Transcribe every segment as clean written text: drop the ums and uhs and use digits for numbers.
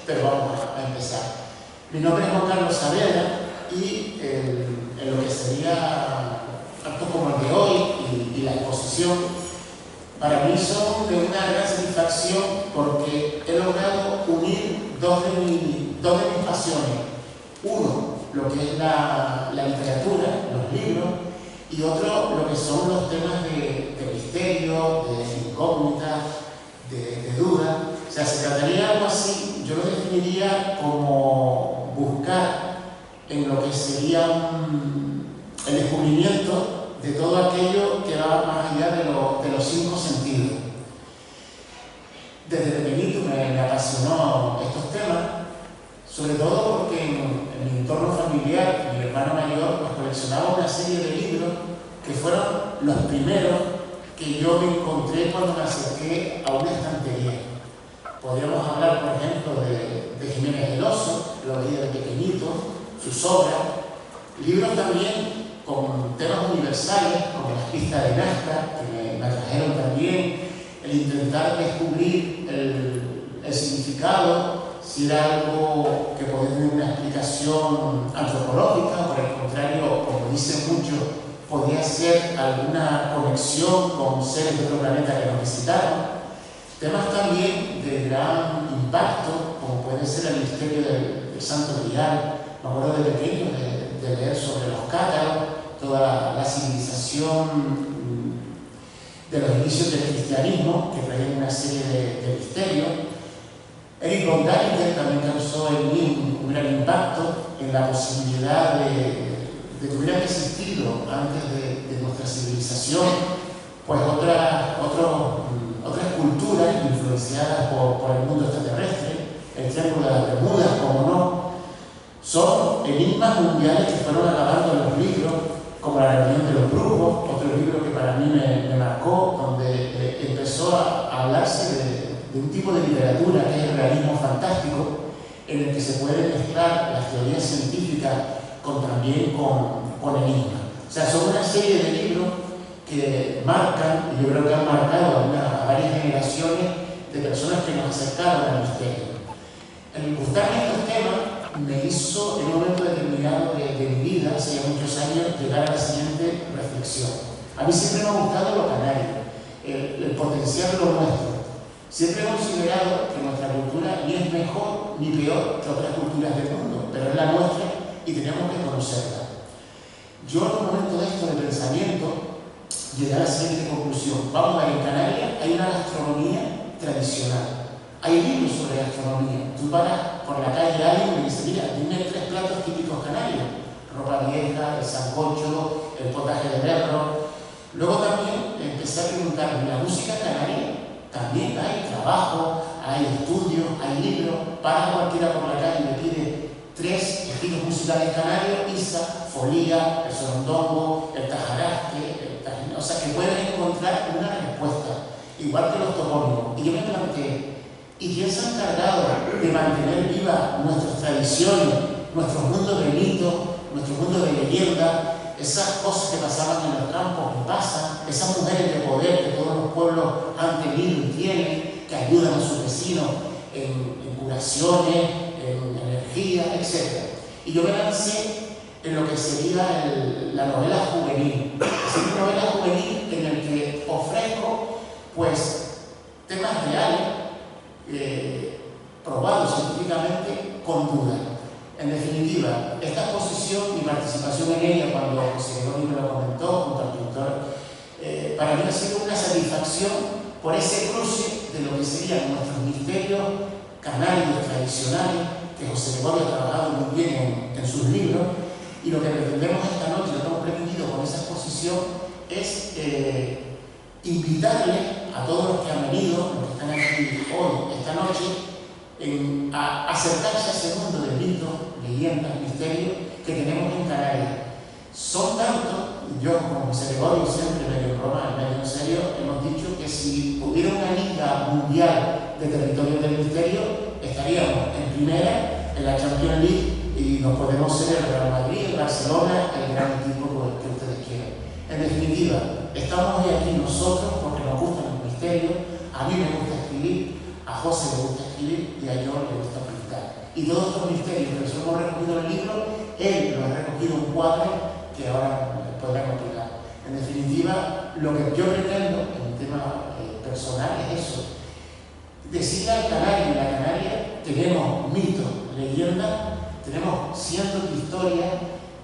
pero vamos a empezar. Mi nombre es Juan Carlos Saavedra y en lo que sería actos como el de hoy y la exposición, para mí son de una gran satisfacción porque he logrado unir dos de mis pasiones. Uno, lo que es la literatura, los libros, y otro, lo que son los temas de misterio, de incógnita, de duda. O sea, se trataría algo así, yo lo definiría como buscar en lo que sería el descubrimiento de todo aquello que va más allá de los 5 sentidos. Desde pequeñito me apasionó estos temas, sobre todo porque en mi entorno familiar, mi hermano mayor pues, coleccionaba una serie de libros que fueron los primeros que yo me encontré cuando me acerqué a una estantería. Podríamos hablar, por ejemplo, de Jiménez del Oso, lo leía de pequeñito, sus obras, libros también con temas universales, como las pistas de Nazca, que me atrajeron también, el intentar descubrir el significado, si era algo que podía tener una explicación antropológica, por el contrario, como dicen muchos, podía ser alguna conexión con seres de otro planeta que nos visitaron. Temas también de gran impacto, como puede ser el misterio del Santo Grial. Me acuerdo de pequeño de leer sobre los cátaros, toda la civilización de los inicios del cristianismo, que traía una serie de misterios. Erich von Däniken también causó en mí un gran impacto en la posibilidad de que hubieran existido antes de nuestra civilización, pues otras culturas influenciadas por el mundo extraterrestre, el Triángulo de las Bermudas, como no. Son enigmas mundiales que fueron acabando en los libros, como La Reunión de los Brujos, otro libro que para mí me marcó, donde empezó a hablarse de un tipo de literatura que es el realismo fantástico, en el que se pueden mezclar las teorías científicas también con enigmas. O sea, son una serie de libros que marcan, y yo creo que han marcado a varias generaciones de personas que nos acercaron al misterio. El gustarme estos temas me hizo en un momento determinado de mi vida, hace ya muchos años, llegar a la siguiente reflexión. A mí siempre me ha gustado lo canario, el potenciar lo nuestro. Siempre he considerado que nuestra cultura ni es mejor ni peor que otras culturas del mundo, pero es la nuestra y tenemos que conocerla. Yo en un momento de esto de pensamiento llegué a la siguiente conclusión. Vamos a ver, en Canarias hay una gastronomía tradicional. Hay libros sobre gastronomía. Tú paras por la calle a alguien y me dice, mira, dime 3 platos típicos canarios. Ropa vieja, el sancocho, el potaje de berro. Luego también empecé a preguntar, ¿la música canaria? También hay trabajo, hay estudios, hay libros. Para cualquiera por la calle y me pide 3 estilos musicales canarios: isa, folía, el sorondongo, el tajaraste, o sea, que puedes encontrar una respuesta, igual que los topónimos. Y yo me planteé, ¿y quién se ha encargado de mantener vivas nuestras tradiciones, nuestros mundos de mitos, nuestro mundo de leyenda, esas cosas que pasaban en los campos y pasan, esas mujeres de poder que todos los pueblos han tenido y tienen, que ayudan a sus vecinos en curaciones, en energía, etc.? Y yo me lancé en lo que sería la novela juvenil. Es una novela juvenil en la que ofrezco pues temas reales, probados científicamente con duda. En definitiva, esta exposición, mi participación en ella, cuando José Gregorio me lo comentó junto al pintor, para mí ha sido una satisfacción por ese cruce de lo que serían nuestros misterios canarios tradicionales, que José Gregorio ha trabajado muy bien en sus libros, y lo que pretendemos esta noche, lo que hemos pretendido con esa exposición, es invitarles a todos los que han venido, los que están aquí hoy, esta noche, a acercarse a ese mundo de mitos, leyendas, misterios que tenemos en Canarias. Son tantos, yo como José Gregorio siempre, medio en broma, medio en serio, hemos dicho que si hubiera una liga mundial de territorios del misterio, estaríamos en primera, en la Champions League, y nos podemos ser el Real Madrid, el Barcelona, el gran equipo que ustedes quieran. En definitiva, estamos hoy aquí nosotros porque nos gustan los misterios. A mí me gusta escribir, a José le gusta escribir y a John le gusta pintar. Y todos estos misterios que nosotros hemos recogido en el libro, él los ha recogido en 4 que ahora podremos explicar. En definitiva, lo que yo pretendo en un tema personal es eso. Decirle al canario, en la Canaria tenemos mitos, leyendas, tenemos cientos de historias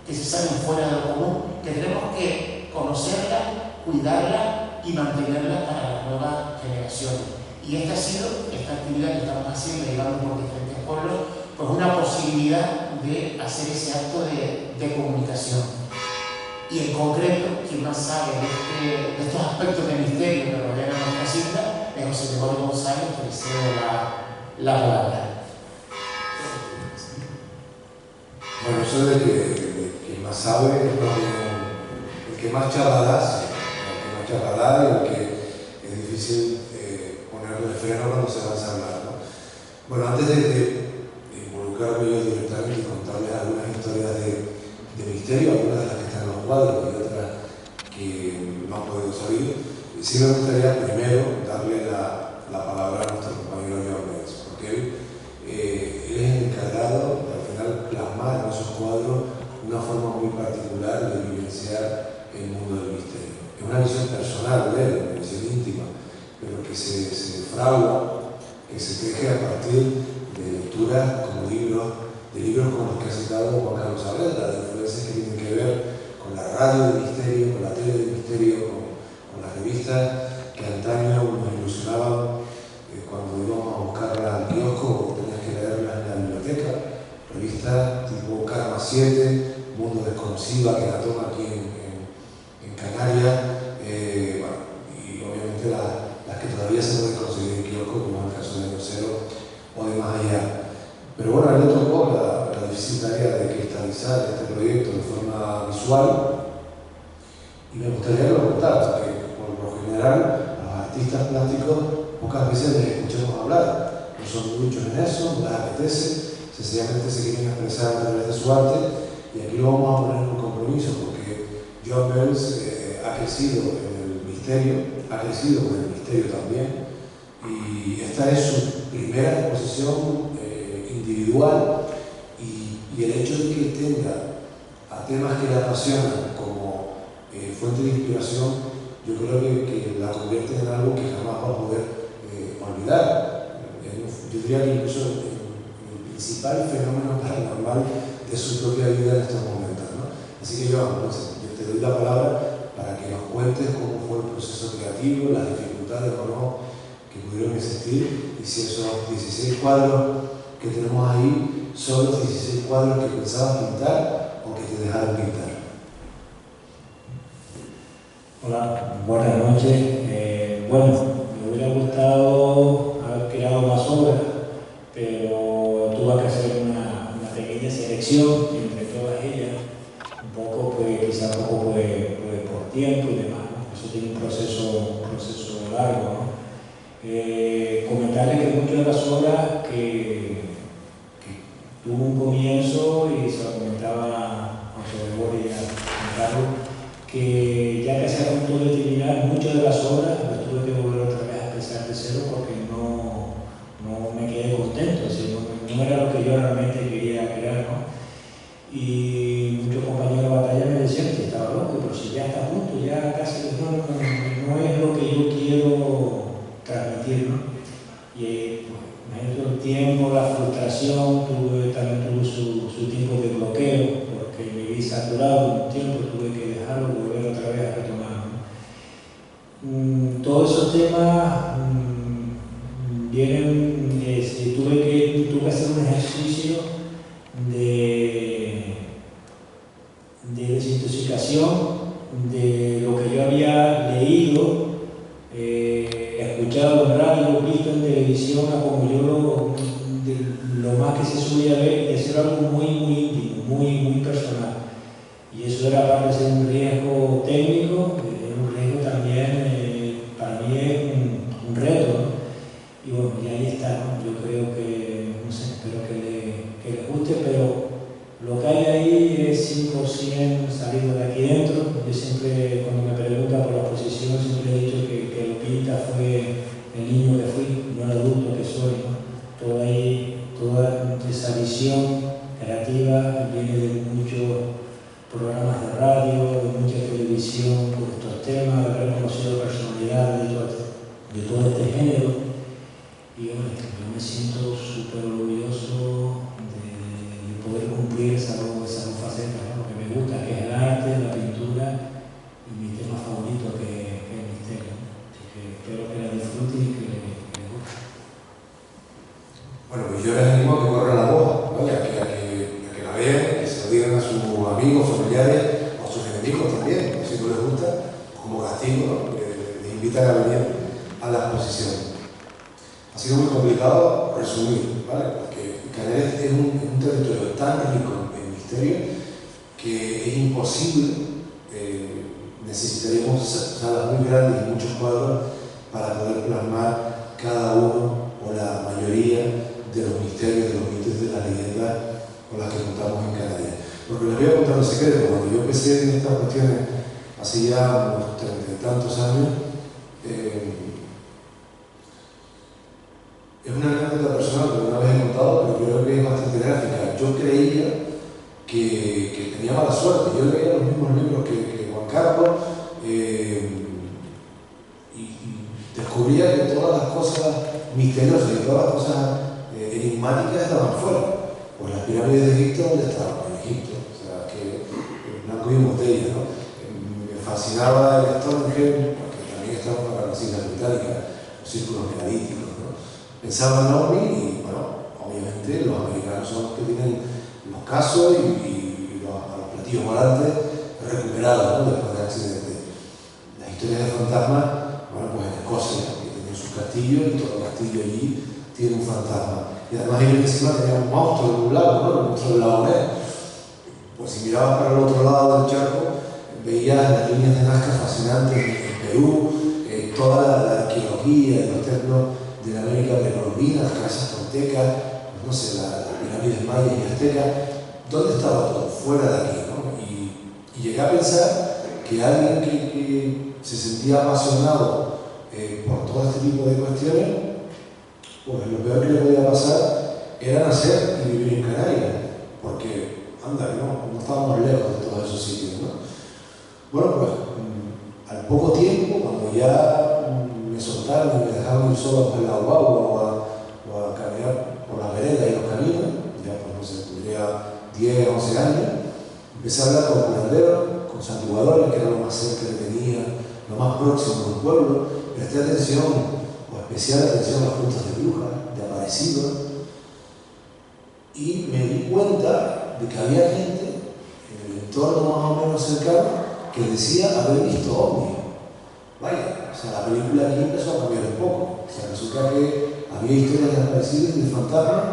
que se salen fuera de lo común, que tenemos que conocerlas, cuidarlas y mantenerlas para las nuevas generaciones. Y esta ha sido, esta actividad que estamos haciendo, llegando por diferentes pueblos, pues una posibilidad de hacer ese acto de comunicación. Y en concreto, quien más sabe de estos aspectos de misterio que rodean a nuestra cinta es José Gregorio González, que le cedo la palabra. Bueno, eso de que quien más sabe es más bien el que más charlará, y el que es difícil ponerle de freno cuando se va a hablar, ¿no? Bueno, antes de involucrarme yo directamente y contarles algunas historias de misterio, algunas de las que están en los cuadros y otras que no han podido salir, sí me gustaría primero darle la palabra a nuestro compañero Joan Bels, porque él es el encargado de al final plasmar en esos cuadros una forma muy particular de vivenciar el mundo del misterio. Es una visión personal de él, una visión íntima, pero que se fragua, que se teje a partir de lecturas como de libros como los que ha citado Juan Carlos Saavedra, de influencias que tienen que ver con la radio del misterio, con la tele del misterio, con las revistas que antaño nos ilusionaban cuando íbamos a buscarlas al kiosco o tenías que leerlas en la biblioteca. Revistas tipo Karma 7, Mundo Desconocido, que la toma aquí en Canarias, bueno, y obviamente las que todavía se pueden conseguir en kiosco, como es el caso de Año Cero o de Más Allá. Pero bueno, a él le tocó la difícil tarea de cristalizar este proyecto de forma visual, y me gustaría que lo contara, porque por lo general a los artistas plásticos pocas veces les escuchamos hablar, no son muchos en eso, no les apetece, sencillamente se quieren expresar a través de su arte, y aquí lo vamos a poner por compromiso, porque Joan Bels ha crecido en el misterio, ha crecido con el misterio también, y esta es su primera exposición individual, y el hecho de que tenga a temas que le apasionan como fuente de inspiración, yo creo que la convierte en algo que jamás va a poder olvidar. Yo diría que incluso el principal fenómeno paranormal de su propia vida en estos momentos, ¿no? Así que yo te doy la palabra para que nos cuentes cómo fue el proceso creativo, las dificultades o no que pudieron existir, y si esos 16 cuadros que tenemos ahí son los 16 cuadros que pensabas pintar o que te dejaron pintar. Hola, buenas noches. Bueno, me hubiera gustado haber creado más obras, pero tuve que hacer una pequeña selección entre todas ellas, un poco, pues, quizá un poco por tiempo y demás, ¿no? Eso tiene un proceso largo, ¿no? Comentarles que muchas de las obras que tuvo un comienzo, y se lo comentaba a José Gregorio y a Carlos, que ya casi a punto de terminar muchas de las obras, pues tuve que volver otra vez a empezar de cero porque no me quedé contento, es decir, no era lo que yo realmente quería crear, ¿no? Y muchos compañeros de batalla me decían que estaba loco, pero si ya está a punto, ya casi no es lo que yo quiero transmitir, ¿no? Y pues, el tiempo, la frustración, también tuve su tiempo de bloqueo, porque me vi saturado un tiempo, tuve que dejarlo y volver otra vez a retomar, ¿no? Todos esos temas vienen, tuve que hacer un ejercicio de desintoxicación de lo que yo había leído, escuchado en radio, visto en televisión, a como yo lo más que se subía a ver, y hacer algo muy íntimo, muy personal. Y eso era, aparte de ser un riesgo técnico, un riesgo también, para mí es un reto, ¿no? Y bueno, y ahí está, ¿no? Yo creo que, no sé, espero que les guste, pero lo que hay ahí es 100% salido de aquí dentro. Yo siempre, cuando me preguntan por la exposición, siempre he dicho que lo pinta fue el niño que fui, no el adulto que soy, ¿no? Toda esa visión visión creativa viene de muchos programas de radio, de mucha televisión por estos temas, de haber conocido personalidades de todo este género. Y hombre, yo me siento súper orgulloso de poder cumplir esas dos facetas, ¿no? Lo que me gusta, que es el arte, la pintura, y mi tema favorito, que es el misterio, ¿no? Así que espero que la disfruten y que les guste. Bueno, pues yo les animo a que corran la voz, ¿vale? A que la vean, que se lo digan a sus amigos, familiares o a sus enemigos también, si no les gusta, como castigo, ¿no? Que les invitan a venir a la exposición. Ha sido muy complicado resumir, ¿vale? Porque Canarias es un territorio tan rico en misterio que es imposible, necesitaríamos salas muy grandes y muchos cuadros para poder plasmar cada uno o la mayoría de los misterios, de los mitos, de las leyendas con las que contamos en Canarias. Porque les voy a contar un secreto. Cuando yo empecé en estas cuestiones hace ya unos 30 y tantos años, es una anécdota personal que una vez he contado, pero creo que es bastante gráfica. Yo creía que tenía mala suerte. Yo leía los mismos libros que Juan Carlos y descubría que todas las cosas misteriosas y todas las cosas enigmáticas estaban fuera. Pues las pirámides de Egipto, ¿dónde estaban? En Egipto. O sea, que blanco y botella, ¿no? Me fascinaba el Stonehenge, porque también estaba para las Islas Británicas, los círculos megalíticos. Pensaba en OVNI y, bueno, obviamente los americanos son los que tienen los casos y los platillos volantes recuperados, ¿no? Después del accidente. Las historias de fantasmas, bueno, pues en Escocia, que tenían sus castillos y todo el castillo allí tiene un fantasma. Y además ellos encima tenían un monstruo en un lago, ¿no? El monstruo del lago Ness. Pues si mirabas para el otro lado del charco, veías las líneas de Nazca fascinantes en Perú, toda la arqueología y los templos de la América precolombina, las casas toltecas, no sé, las pirámides mayas y aztecas. ¿Dónde estaba todo? Fuera de aquí, ¿no? Y llegué a pensar que alguien que se sentía apasionado por todo este tipo de cuestiones, pues lo peor que le podía pasar era nacer y vivir en Canarias, porque, anda, no estábamos lejos de todos esos sitios, ¿no? Bueno, pues al poco tiempo, cuando ya me soltaron y me dejaron ir solo por la guagua o a caminar por las veredas y los caminos, ya pues no sé, tendría 10, 11 años, empecé a hablar con curanderos, con santiguadores, que era lo más cerca que tenía, lo más próximo del pueblo. Presté atención, o especial atención a los cultos de brujas, de aparecidos, y me di cuenta de que había gente en el entorno más o menos cercano que decía haber visto ovnis. Vaya, o sea, la película aquí empezó a cambiar un poco. O sea, resulta que había historias de aparecidos y de fantasmas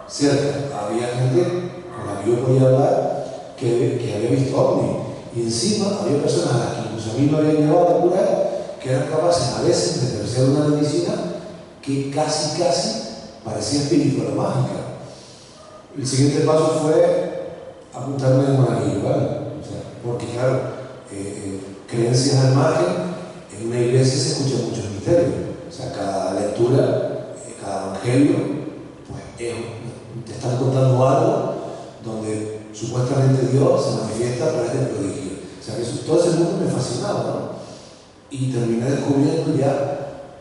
cerca. Había gente con la que yo podía hablar que había visto ovnis. Y encima había personas a las que incluso a mí me habían llevado a curar, que eran capaces a veces de ejercer una medicina que casi parecía espiritual o mágica. El siguiente paso fue apuntarme de monaguillo, ¿vale? O sea, porque claro, creencias al margen. En una iglesia se escuchan muchos misterios. O sea, cada lectura, cada evangelio, pues te están contando algo donde supuestamente Dios se manifiesta a través del prodigio. O sea, que todo ese mundo me fascinaba, ¿no? Y terminé descubriendo ya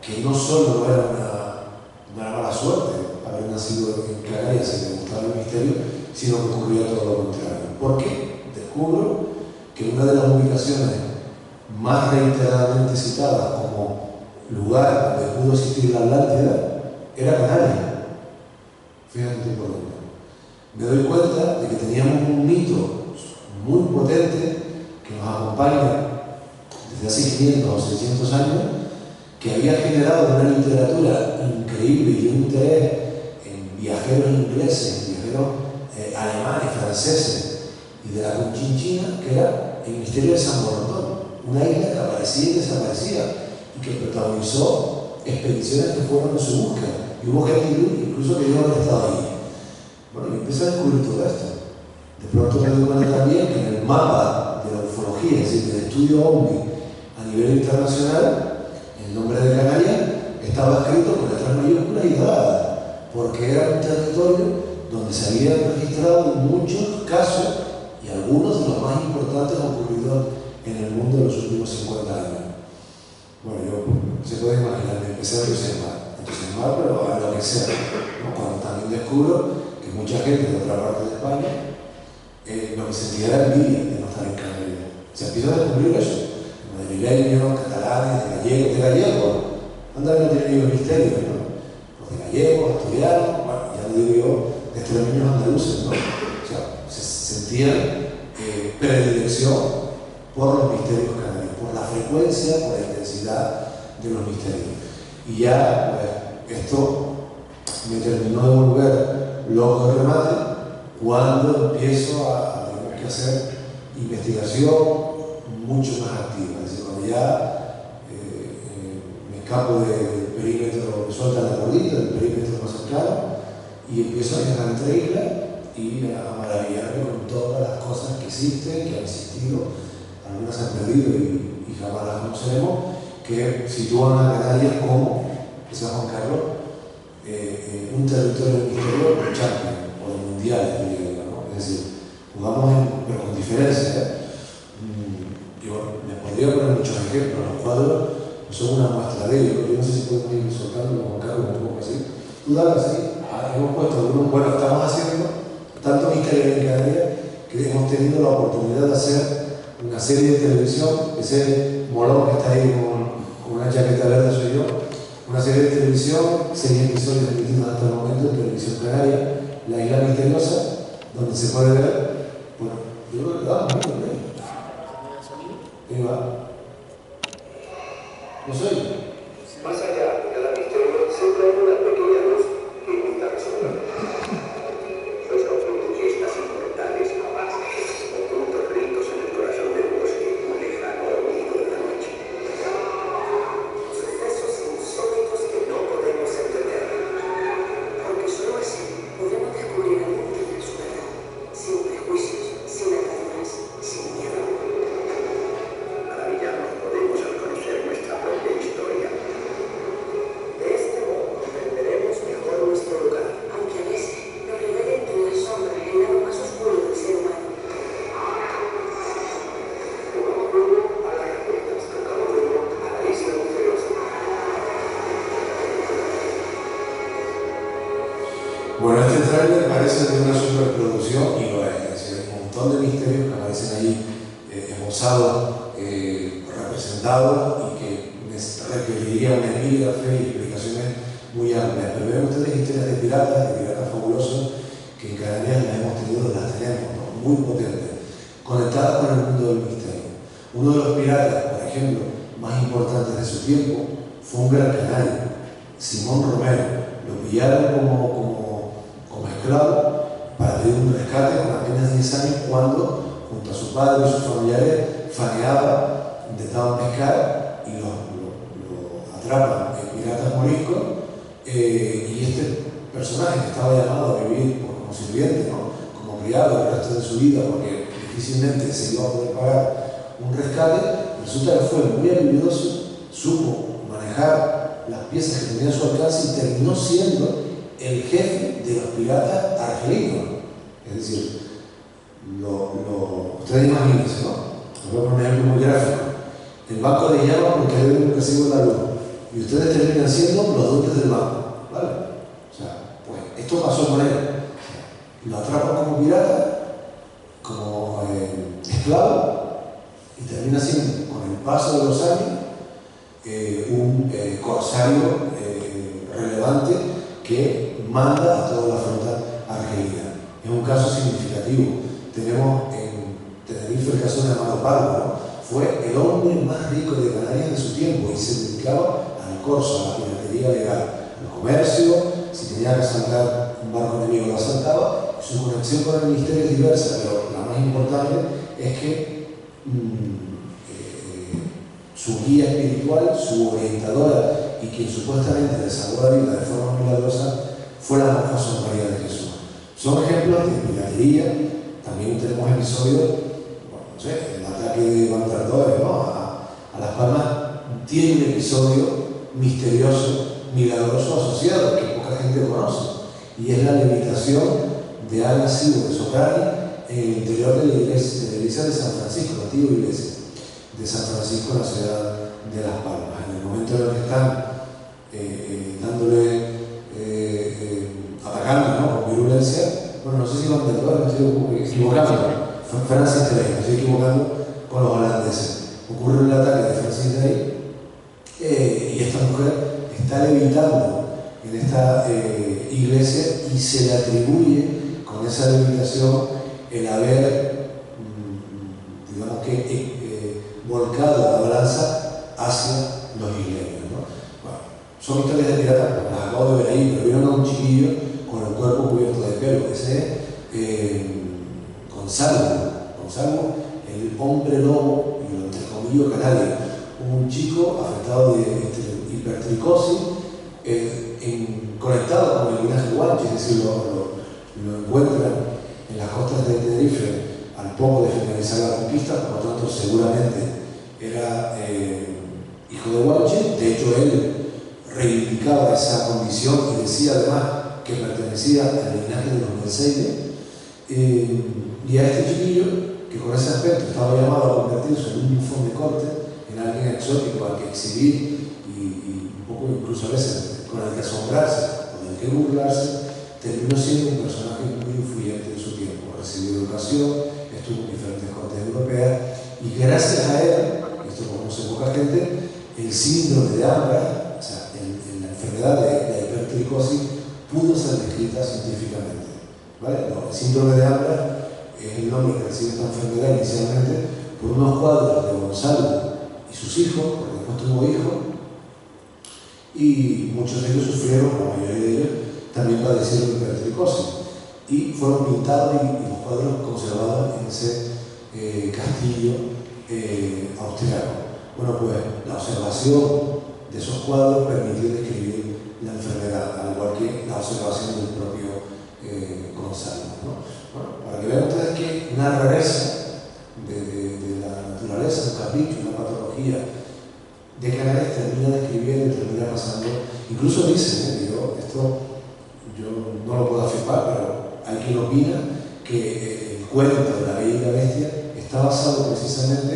que no solo no era mala suerte haber nacido en Canarias y me gustaba el misterio, sino que ocurría todo lo contrario. ¿Por qué? Descubro que una de las ubicaciones más reiteradamente citadas como lugar donde pudo existir la Atlántida era Canarias. Fíjate por dónde. Me doy cuenta de que teníamos un mito muy potente que nos acompaña desde hace 500 o 600 años, que había generado una literatura increíble y un interés en viajeros ingleses, viajeros alemanes, franceses y de la Conchinchina, que era el misterio de San Borondón, una isla que aparecía y desaparecía y que protagonizó expediciones que fueron en su búsqueda. Y hubo gente incluso que yo no había estado allí. Bueno, y empecé a descubrir todo esto. De pronto me doy cuenta también que en el mapa de la ufología, es decir, del estudio OVNI a nivel internacional, el nombre de Canarias estaba escrito con letras mayúsculas y doradas, porque era un territorio donde donde se habían registrado muchos casos y algunos de los más importantes ocurridos en el mundo en los últimos 50 años. Bueno, yo, se puede imaginar, me empecé a entusiasmar, pero a enloquecer, ¿no? Cuando también descubro que mucha gente de otra parte de España lo que sentía era envidia de no estar en Canarias. Se empieza a descubrir eso. Madrileños, catalanes, de gallegos. Anda que no tiene ningún misterio, ¿no? Los de gallegos, asturianos, bueno, ya lo digo yo, de extremeños andaluces, ¿no? O sea, se sentían predilección por los misterios canarios, por la frecuencia, por la intensidad de los misterios. Y ya, pues, esto me terminó de volver loco de remate cuando empiezo a tener que hacer investigación mucho más activa. Es decir, cuando ya me escapo del perímetro, me suelta la gordita, del perímetro más cercano, y empiezo a viajar entre islas y a maravillarme con todas las cosas que existen, que han existido, algunas se han perdido y jamás las conoceremos, que sitúan a Canarias como, decía Juan Carlos, un territorio misterioso de Champions o de mundiales, ¿no? Es decir, jugamos pero con diferencia. Yo me podría poner muchos ejemplos, los cuadros son una muestra de ello. Yo no sé si podemos ir soltando Juan Carlos un poco así. Tú dale así. Hemos puesto algunos, bueno, estamos haciendo tanto misterio en Canarias que hemos tenido la oportunidad de hacer una serie de televisión. Ese molón que está ahí con una chaqueta verde soy yo. Una serie de televisión, 6 episodios emitidos hasta el momento en Televisión Canaria, La Isla Misteriosa, donde se puede ver, bueno, yo creo que vamos muy bien. Ahí va. ¿No soy? Más allá de cada misterio, siempre hay una pequeña luz que invita a resolver. Los conflictos y estas inmortales avances, ocultos gritos en el corazón del bosque, un lejano ruido de la noche. Sucesos insólitos que no podemos entender. Porque solo así podemos descubrir el mundo de su verdad, sin prejuicios, sin ataduras, sin miedo. Maravillarnos podemos al conocer nuestra propia historia. De este modo entenderemos mejor nuestro lugar. Aunque a veces nos revele entre las sombras el lado más oscuro del ser humano. Tocamos rumbo a las respuestas, tocamos rumbo a la isla misteriosa. Bueno, este tráiler parece de una superproducción y lo es. Es decir, hay un montón de misterios que aparecen ahí esbozados, representados y que requerirían una epígrafe y explicaciones muy amplias. Pero ven ustedes historias de piratas fabulosos que en Canarias las hemos tenido, las tenemos, ¿no? Muy potentes, conectadas con el mundo del misterio. Uno de los piratas, por ejemplo, más importantes de su tiempo, fue un gran canario, Simón Romero. Lo pillaron como esclavo para pedir un rescate con apenas 10 años cuando, junto a su padre y sus familiares, faneaba, intentaban pescar y lo atrapan piratas moriscos, y este personaje que estaba llamado a vivir como sirviente, ¿no? Como criado el resto de su vida porque difícilmente se iba a poder pagar un rescate, resulta que fue muy habilidoso, supo manejar las piezas que tenía a su alcance y terminó siendo el jefe de los piratas argelinos. Es decir, ustedes imagínense, ¿no? Les voy a poner un ejemplo muy gráfico. El banco le llama porque debe un recibo de la luz y ustedes terminan siendo los dueños del banco, ¿vale? O sea, pues esto pasó con él. Lo atrapan como pirata, como esclavo, y termina siendo, con el paso de los años, un corsario relevante que manda a toda la flota argelina. Es un caso significativo. Tenemos en Tenerife el caso de Amaro Pardo, ¿no? Fue el hombre más rico de Canarias de su tiempo y se dedicaba al corso, a la piratería legal, al comercio. Si tenía que asaltar un barco enemigo lo asaltaba. Su conexión con el misterio es diversa, pero la más importante es que su guía espiritual, su orientadora y quien supuestamente le salvó la vida de forma milagrosa fue la Monja María de Jesús. Son ejemplos de piratería. También tenemos episodios, bueno, no sé, el ataque de Bandardores, ¿no? a Las Palmas tiene un episodio misterioso, milagroso asociado que poca gente conoce, y es la limitación de haber nacido de Soprani en el interior de la iglesia de San Francisco, la antigua iglesia de San Francisco en la ciudad de Las Palmas. En el momento en el que están atacando, ¿no?, con virulencia, bueno, no sé si van de todo, me estoy equivocando, Francis Drake, me estoy equivocando con los holandeses. Ocurre el ataque de Francis Drake y esta mujer está levitando en esta iglesia y se le atribuye con esa levitación el haber, digamos que, volcado la balanza hacia los isleños, ¿no? Bueno, son historias de piratas, las acabo de ver ahí, pero vieron a un chiquillo con el cuerpo cubierto de pelo, ese es Gonzalo, el hombre lobo, y lo entrecomillo canario, un chico afectado de hipertricosis, conectado con el linaje guanche, es decir, lo encuentran en las costas de Tenerife al poco de finalizar la conquista, por lo tanto seguramente era hijo de guanche. De hecho él reivindicaba esa condición y decía además que pertenecía al linaje de los Mercedes, y a este chiquillo, que con ese aspecto estaba llamado a convertirse en un bufón de corte, en alguien exótico al que exhibir y un poco incluso a veces con el que asombrarse o del que burlarse, terminó siendo un personaje muy influyente en su tiempo. Recibió educación, estuvo en diferentes cortes europeas y gracias a él, esto lo conoce poca gente, el síndrome de Ambras, o sea, la enfermedad de la hipertricosis, pudo ser descrita científicamente, ¿vale? No, el síndrome de Ambras es el nombre que recibe esta enfermedad inicialmente por unos cuadros de Gonzalo y sus hijos, porque después tuvo hijos, y muchos de ellos sufrieron, la mayoría de ellos también padecieron hipertricosis, y fueron pintados y los cuadros conservados en ese castillo austriaco. Bueno, pues la observación de esos cuadros permitió describir la enfermedad, al igual que la observación del propio Gonzalo, ¿no? Bueno, para que vean ustedes que una rareza de la naturaleza, un capricho, una patología de Canarias termina describiendo y termina pasando. Incluso dicen, esto yo no lo puedo afirmar, pero hay quien opina que el cuento de la Bella y la Bestia está basado precisamente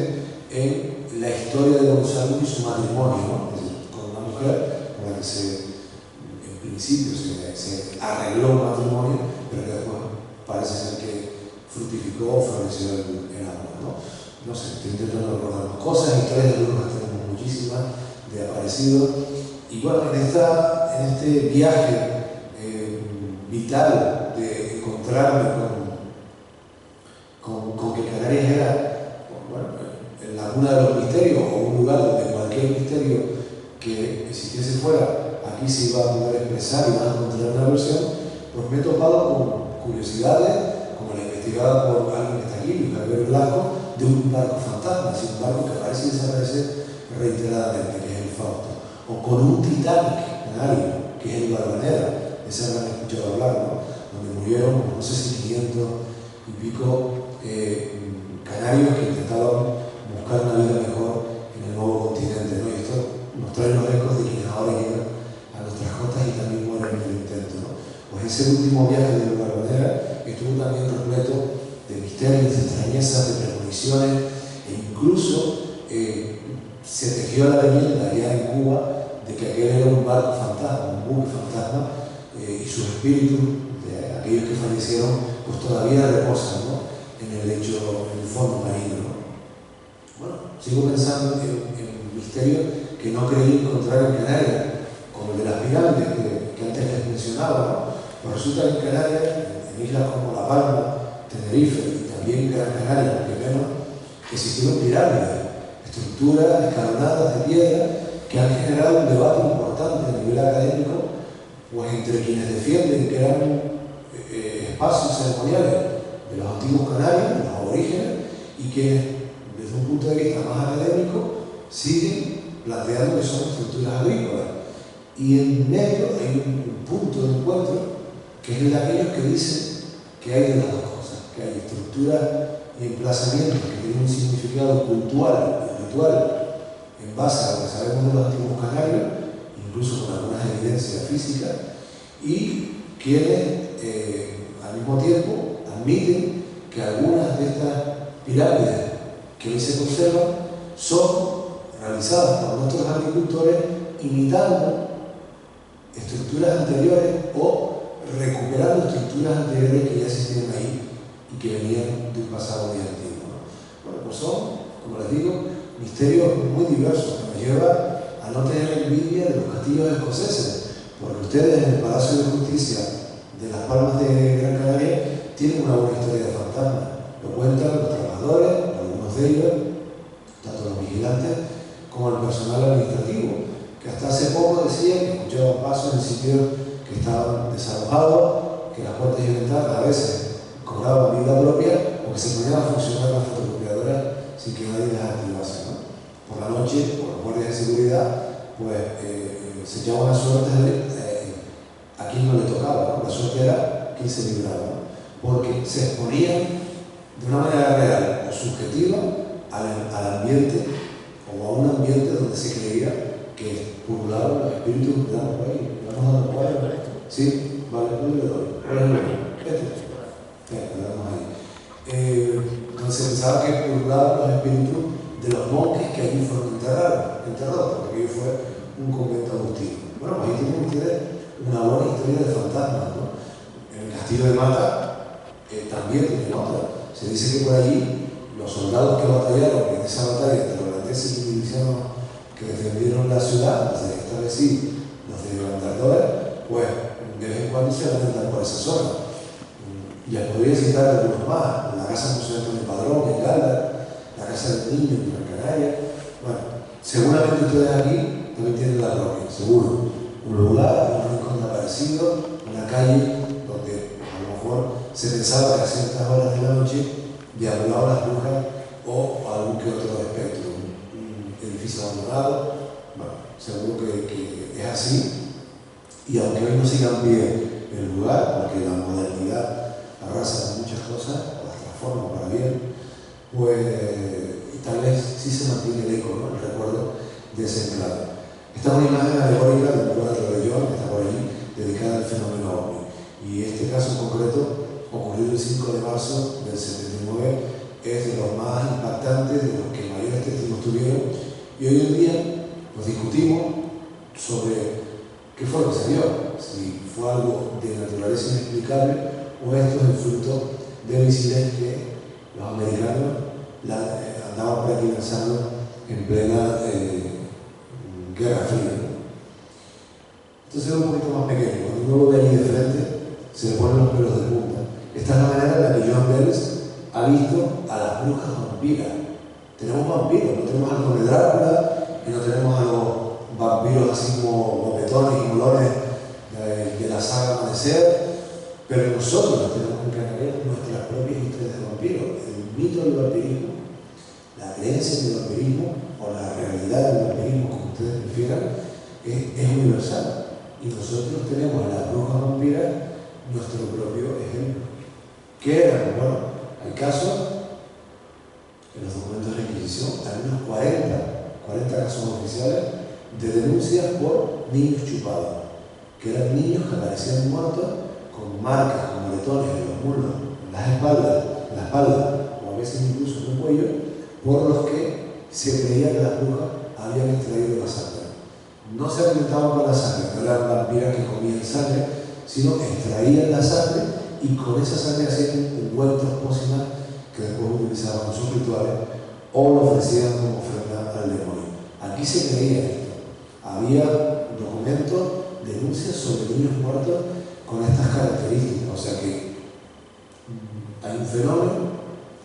en la historia de Gonzalo y su matrimonio, ¿no? Es decir, con una mujer con la que en principio se arregló un matrimonio, pero que después parece ser que fructificó o floreció el amor, ¿no? No sé, estoy intentando recordar cosas, historias de brujas tenemos muchísimas, de aparecidos, y bueno, en este viaje vital de encontrarme con que Canarias era, bueno, la cuna de los misterios, o un lugar donde cualquier misterio que existiese fuera, aquí se iba a poder expresar y va a encontrar una versión, pues me he topado con curiosidades, como la investigada por alguien que está aquí, Luis Javier Blanco, de un barco fantasma, es un barco que aparece y desaparece reiteradamente, que es el Fausto, o con un Titanic canario, que es el Barbanera, ese habrán escuchado hablar, ¿no? Donde murieron, no sé si 500 y pico canarios que intentaban buscar una vida mejor en el nuevo continente, ¿no? Y esto nos trae los ecos de quienes ahora llegan a nuestras costas y también mueren en el intento, ¿no? Pues ese último viaje de Barbanera estuvo también repleto de misterios, de extrañezas, de premoniciones, e incluso se tejió la leyenda allá en Cuba de que aquel era un barco fantasma, un buque fantasma, y sus espíritus de aquellos que fallecieron pues todavía reposan, ¿no?, en el lecho, en el fondo marino, ¿no? Bueno, sigo pensando en misterios que no creí encontrar en Canarias, como el de las pirámides que antes les mencionaba, ¿no? Pues resulta que en Canarias, en islas como La Palma, Tenerife y también Gran Canaria, porque menos, existieron pirámides, estructuras escalonadas de piedra que han generado un debate importante a nivel académico, pues entre quienes defienden que eran espacios ceremoniales de los antiguos canarios, de los aborígenes, y que desde un punto de vista más académico siguen planteando que son estructuras agrícolas. Y en medio hay un punto de encuentro que es el de aquellos que dicen que hay de las dos cosas, que hay estructuras y emplazamientos que tienen un significado cultural y ritual en base a lo que sabemos de los antiguos canarios, incluso con algunas evidencias físicas, y quienes al mismo tiempo admiten que algunas de estas pirámides que hoy se conservan son realizadas por nuestros agricultores imitando estructuras anteriores o recuperando estructuras anteriores que ya existían ahí y que venían de un pasado muy antiguo, ¿no? Bueno, pues son, como les digo, misterios muy diversos que nos llevan a no tener envidia de los castillos escoceses, porque ustedes en el Palacio de Justicia de Las Palmas de Gran Canaria tienen una buena historia de fantasmas. Lo cuentan los trabajadores, algunos de ellos, tanto los vigilantes como el personal administrativo, que hasta hace poco decían que escuchaban pasos en sitios que estaban desalojados, que las puertas y ventanas a veces cobraban vida propia o que se ponían a funcionar las fotocopiadoras sin que nadie las activase, ¿no? Por la noche, por los guardias de seguridad, pues se echaban las suertes a quien no le tocaba, ¿no? La suerte era quien se libraba, ¿no? Porque se exponían de una manera real o subjetiva al ambiente o a un ambiente donde se creía que pululaban los espíritus que dan por ahí. ¿Vamos dando cuál? Sí, vale, ¿cuál le doy? ¿Cuál es el otro? Le damos ahí. Donde se pensaba que pululaban los espíritus de los monjes que allí fueron enterrados, porque aquello fue un convento agustino. Bueno, pues ahí tienen ustedes una buena historia de fantasmas, ¿no? En el castillo de Mata también tienen otra. Se dice que por allí los soldados que batallaron en esa batalla entre los holandeses y milicianos que defendieron la ciudad, esta vez sí, los de levantadores, pues de vez en cuando se lamentan por esa zona. Ya podría citar algunos más: la casa Museo Antonio Padrón en Gala, la casa del niño en Gran Canaria. Bueno, seguramente ustedes aquí también tienen la roca, seguro. Un lugar, un rincón aparecido, una calle donde a lo mejor se pensaba que a ciertas horas de la noche deambulaban las brujas o algún que otro espectro, un edificio abandonado. Bueno, seguro que es así, y aunque hoy no siga en pie el lugar, porque la modernidad arrasa con muchas cosas, las transforma para bien, pues tal vez sí se mantiene el eco, ¿no? El recuerdo de ese enclave. Esta es una imagen alegórica del cuadro de León, que está por allí, dedicada al fenómeno ovni. Y este caso en concreto, ocurrido el 5 de marzo del 79, es de los más impactantes, de los que mayores testigos tuvieron. Y hoy en día pues discutimos sobre qué fue lo que se vio, si fue algo de naturaleza inexplicable o esto es el fruto de misiles que los americanos andaban por aquí lanzando en plena Guerra Fría. Entonces es un poquito más pequeño. Cuando uno lo ve allí de frente, se le ponen los pelos de punta. Esta es la manera en la que John Wells ha visto a las brujas vampiras. Tenemos vampiros, no tenemos algo de Drácula y no tenemos a los vampiros así como mopetones y molones de la saga Amanecer, pero nosotros tenemos en Canarias nuestras propias historias de vampiros. El mito del vampirismo, la creencia del vampirismo o la realidad del vampirismo, como ustedes prefieran, es universal. Y nosotros tenemos a las brujas vampiras nuestro propio ejemplo. ¿Qué eran? Bueno, hay casos, en los documentos de requisición, hay unos 40 casos oficiales de denuncias por niños chupados, que eran niños que aparecían muertos con marcas, con moretones en los muslos, en las espaldas, o a veces incluso en el cuello, por los que se creía que las brujas habían extraído la sangre. No se alimentaban con la sangre, no eran vampiras que comían sangre, sino extraían la sangre y con esa sangre hacían ungüentos, pócimas que después utilizaban en sus rituales o lo ofrecían como ofrenda al demonio. Aquí se creía esto. Había documentos, denuncias sobre niños muertos con estas características. O sea que hay un fenómeno,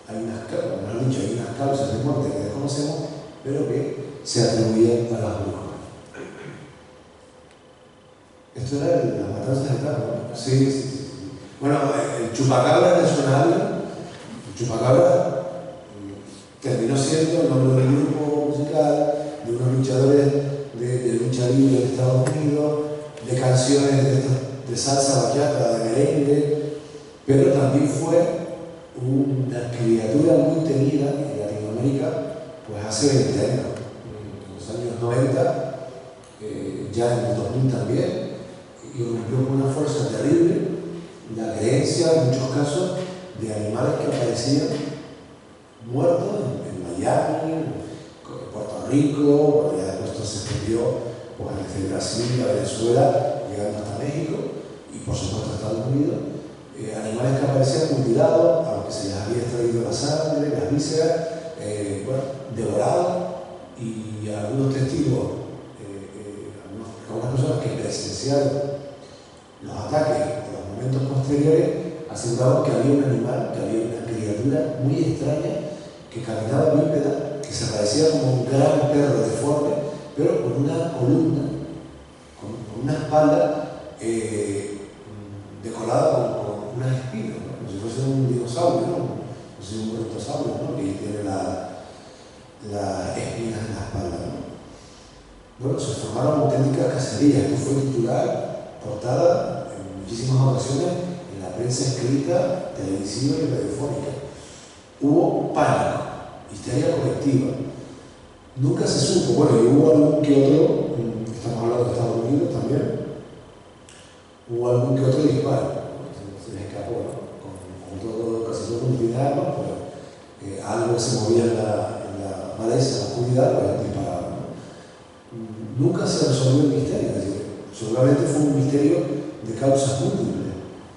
hay unas causas de muerte que desconocemos, pero que se atribuían a las brujas. Esto era la matanza de Carlos, ¿no? Sí. Bueno, el chupacabra le suena a alguien. El chupacabra terminó siendo el nombre del grupo musical, de unos luchadores de lucha libre de Estados Unidos, de canciones de salsa bachata, de merengue, pero también fue una criatura muy temida en Latinoamérica, pues hace 20 años, en los años 90, ya en el 2000 también, y rompió con una fuerza terrible la creencia en muchos casos de animales que aparecían muertos en Miami, en Puerto Rico, bueno, ya después esto se extendió pues, desde Brasil a Venezuela, llegando hasta México y por supuesto a Estados Unidos. Animales que aparecían mutilados, a los que se les había extraído la sangre, las vísceras, bueno, devorados, y algunos testigos, algunas personas que presenciaron los ataques de los momentos posteriores aseguraban que había un animal, que había una criatura muy extraña que caminaba bípeda, que se parecía como un gran perro deforme, pero con una columna, con una espalda decorada con unas espinas, ¿no? Como si fuese un dinosaurio, ¿no? Como si fuese un brontosaurio, ¿no? Que tiene las espinas en la espalda, ¿no? Bueno, se formaron auténticas cacerías. Esto fue titular, portada en muchísimas ocasiones en la prensa escrita, televisiva y radiofónica. Hubo pánico, histeria colectiva. Nunca se supo, bueno, y hubo algún que otro, estamos hablando de Estados Unidos también, hubo algún que otro disparo, se les escapó, ¿no? Casi todo con de armas, pero algo que se movía en la maleza, en la oscuridad, pues disparaban, ¿no? Nunca se resolvió el misterio, es decir, seguramente fue un misterio de causas múltiples.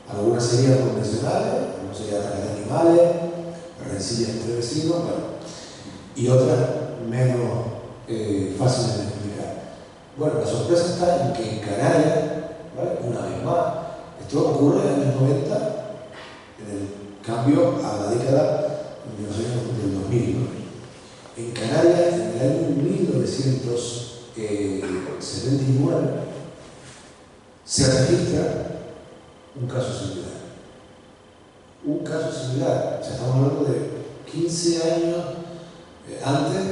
Algunas serían convencionales, algunas serían ataques de animales, rencillas entre vecinos, bueno, y otras menos fáciles de explicar. Bueno, la sorpresa está en que en Canarias, ¿vale? Una vez más, esto ocurre en los 90, en el cambio a la década de los años del 2000, ¿no? En Canarias, en el año 1979, se registra un caso similar. Un caso similar, o sea, estamos hablando de 15 años antes,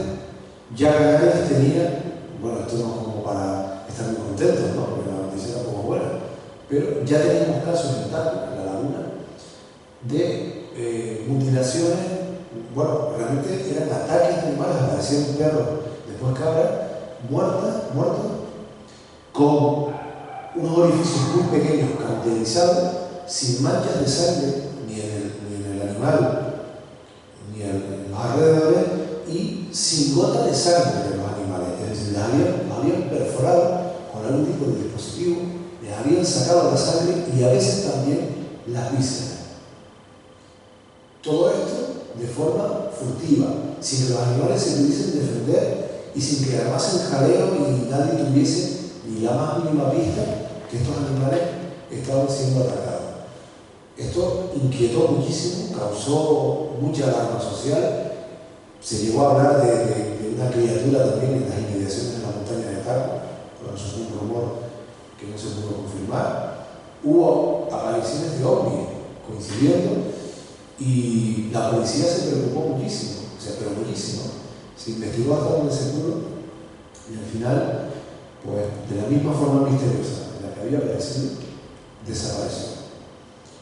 ya Canarias tenía, bueno, esto no es como para estar muy contentos, ¿no? Porque la noticia era como buena, pero ya teníamos casos en Taco, en la laguna, de mutilaciones, bueno, realmente eran ataques de animales, aparecían perros, después cabras, muertas, con unos orificios muy pequeños, cauterizados, sin manchas de sangre, ni en el animal, ni en los alrededores, y sin gota de sangre de los animales. Es decir, los habían perforado con algún tipo de dispositivo, les habían sacado la sangre y a veces también las vísceras. Todo esto de forma furtiva, sin que los animales se pudiesen defender y sin que armasen jaleo y nadie tuviese ni la más mínima pista que estos animales estaban siendo atacados. Esto inquietó muchísimo, causó mucha alarma social. Se llegó a hablar de una criatura también en las inmediaciones de la montaña de Taco, pero eso fue un rumor que no se pudo confirmar. Hubo apariciones de ovnis coincidiendo y la policía se preocupó muchísimo, se investigó hasta donde se pudo y al final, pues de la misma forma misteriosa en la que había aparecido, desapareció.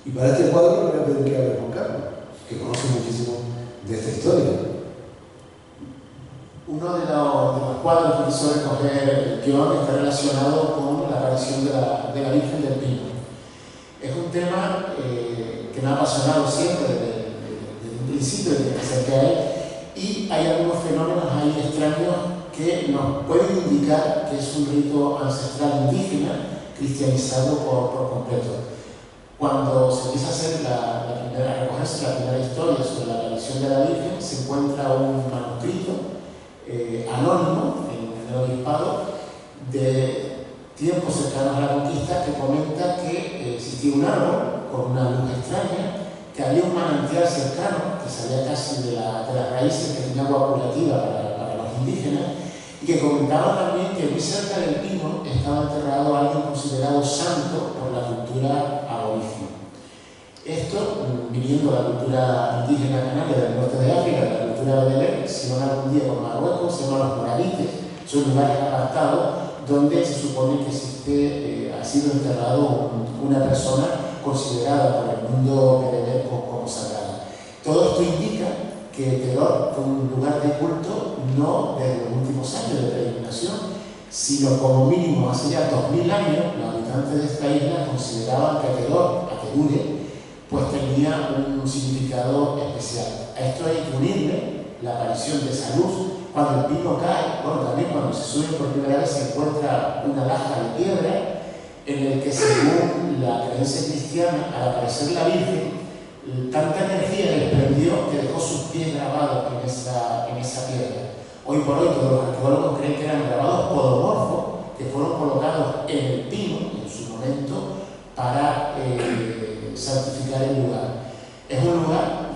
Y para este cuadro le voy a pedir que hable Juan Carlos, que conoce muchísimo de esta historia. Uno de los cuadros que quiso recoger el guión está relacionado con la aparición de la Virgen del Pino. Es un tema que me ha apasionado siempre desde un principio, desde que me acerqué a él, y hay algunos fenómenos ahí extraños que nos pueden indicar que es un rito ancestral indígena cristianizado por completo. Cuando se empieza a recogerse la primera historia sobre la aparición de la Virgen, se encuentra un manuscrito anónimo en el obispado de tiempos cercanos a la conquista que comenta que existía un árbol con una luz extraña, que había un manantial cercano que salía casi de las raíces, que tenía agua curativa para los indígenas, y que comentaba también que muy cerca del pino estaba enterrado alguien considerado santo por la cultura aborigen. Esto, viniendo de la cultura indígena canaria del norte de África, de la cultura bedelé, se van algún día por Marruecos, se llaman los moravites, son lugares apartados donde se supone que ha sido enterrado una persona considerada por el mundo bedelé como sagrada. Todo esto indica que Teror fue un lugar de culto no de los últimos años de peregrinación, sino como mínimo hace ya 2000 años, los habitantes de esta isla consideraban que Teror Apure, pues tenía un significado especial. A esto hay que unirle la aparición de esa luz. Cuando el pino cae, bueno, también cuando se sube por primera vez se encuentra una laja de piedra en el que, según la creencia cristiana, al aparecer la Virgen, tanta energía desprendió que dejó sus pies grabados en esa piedra. Hoy por hoy todos los arqueólogos creen que eran grabados podomorfos que fueron colocados en el pino en su momento para santificar el lugar. Es un lugar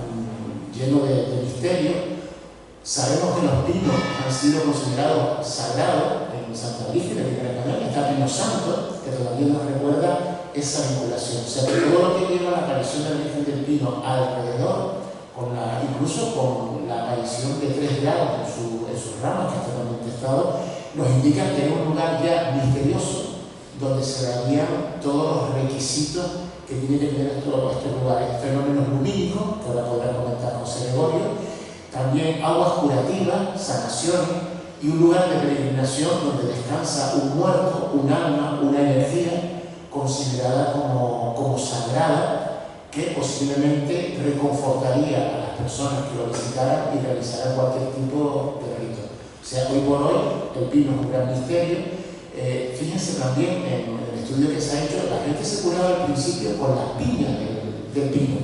lleno de misterio. Sabemos que los pinos han sido considerados sagrados en Santa Brígida de Gran Canaria. Está Pino Santo, que todavía nos recuerda esa vinculación. O sea que todo lo que lleva la aparición de la Virgen del Pino alrededor, incluso con la aparición de 3 grados en sus ramas, que está también testado, nos indica que es un lugar ya misterioso donde se darían todos los requisitos que tiene que tener estos lugares. Fenómenos lumínicos, que ahora podrá comentar José Gregorio, también aguas curativas, sanaciones y un lugar de peregrinación donde descansa un muerto, un alma, una energía considerada como sagrada, que posiblemente reconfortaría a las personas que lo visitaran y realizaran cualquier tipo de rito. O sea, hoy por hoy el pino es un gran misterio. Fíjense también en el estudio que se ha hecho, la gente se curaba al principio con las piñas del pino.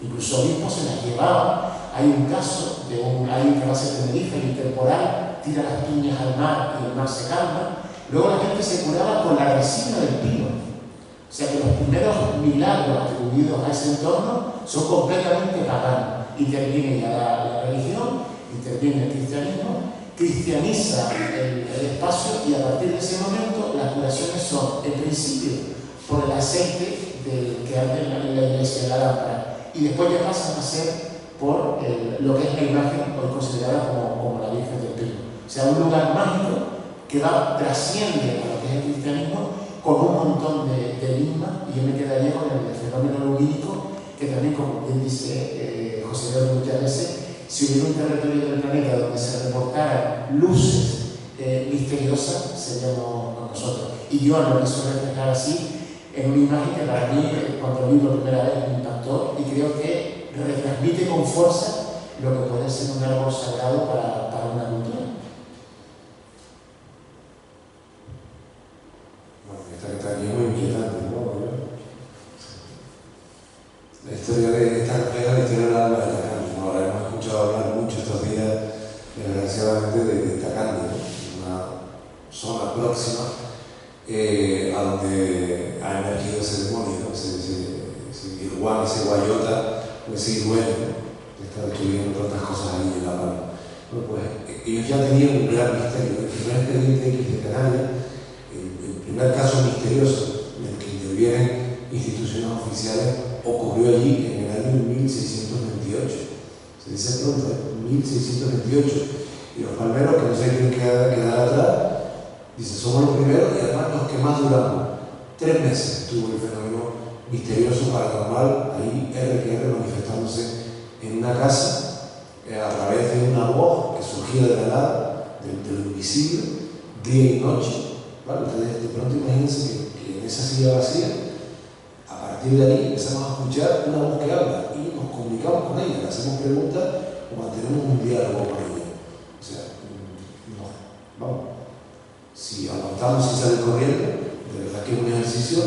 Incluso obispos se las llevaban. Hay un caso de alguien que va a ser Tenerife, el temporal, tira las piñas al mar y el mar se calma. Luego la gente se curaba con la resina del pino. O sea que los primeros milagros atribuidos a ese entorno son completamente paganos. Interviene ya la religión, interviene el cristianismo, cristianiza el espacio, y a partir de ese momento las curaciones son, en principio, por el aceite que arde en la iglesia, en la lámpara, y después ya pasan a ser por lo que es la imagen hoy considerada como la Virgen del Pino. O sea, un lugar mágico que trasciende a lo que es el cristianismo con un montón de enigmas, y yo me quedaría con el fenómeno lumínico, que también, como bien dice José Gregorio muchas veces, si hubiera un territorio del planeta donde se reportaran luces misteriosas, seríamos nosotros. Y yo lo quiso reflejar así en una imagen que para mí, cuando lo vi por primera vez, me impactó, y creo que retransmite con fuerza lo que puede ser un árbol sagrado para una cultura. Bueno, esta que está aquí es muy inquietante, ¿no? La historia de esta refleja la historia del alma de Tacandi, ¿no? Ahora hemos escuchado hablar mucho estos días, desgraciadamente, de Tacandi, ¿no? Una zona próxima a donde ha emergido ese demonio, ¿no? ese igual, ese guayota, ese duelo, que está destruyendo tantas cosas ahí en La Palma. Bueno, pues ellos ya tenían un gran misterio. El primer expediente X de Canarias, el primer caso misterioso en el que intervienen instituciones oficiales, ocurrió allí en el año 1628. Se dice pronto, 1628. Y los palmeros, que no se quieren quedar atrás, dicen, somos los primeros y además los que más duramos. 3 meses tuvo el fenómeno misterioso paranormal, ahí RQR manifestándose en una casa a través de una voz que surgía de la nada, de lo invisible, día y noche. ¿Vale? Entonces, de pronto imagínense que en esa silla vacía, a partir de ahí empezamos a escuchar una voz que habla y nos comunicamos con ella, le hacemos preguntas o mantenemos un diálogo con ella. O sea, no, vamos, si aguantamos y sale corriendo, de verdad que es un ejercicio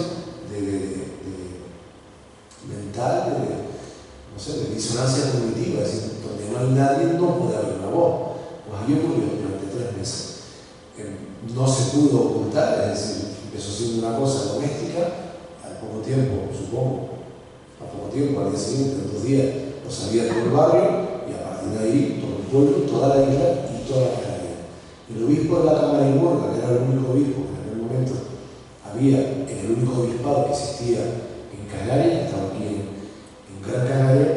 mental, no sé, de disonancia cognitiva, es decir, donde no hay nadie no puede haber una voz. Pues ahí ocurrió durante 3 meses. No se pudo ocultar, es decir, empezó siendo una cosa doméstica, al poco tiempo, supongo, al día siguiente, en 2 días, lo sabía todo el barrio, y a partir de ahí todo el pueblo, toda la isla y toda la Canaria. El obispo de la Cámara de Murga, que era el único obispo que en aquel momento había, en el único obispado que existía en Canarias, estaba aquí en Gran Canaria,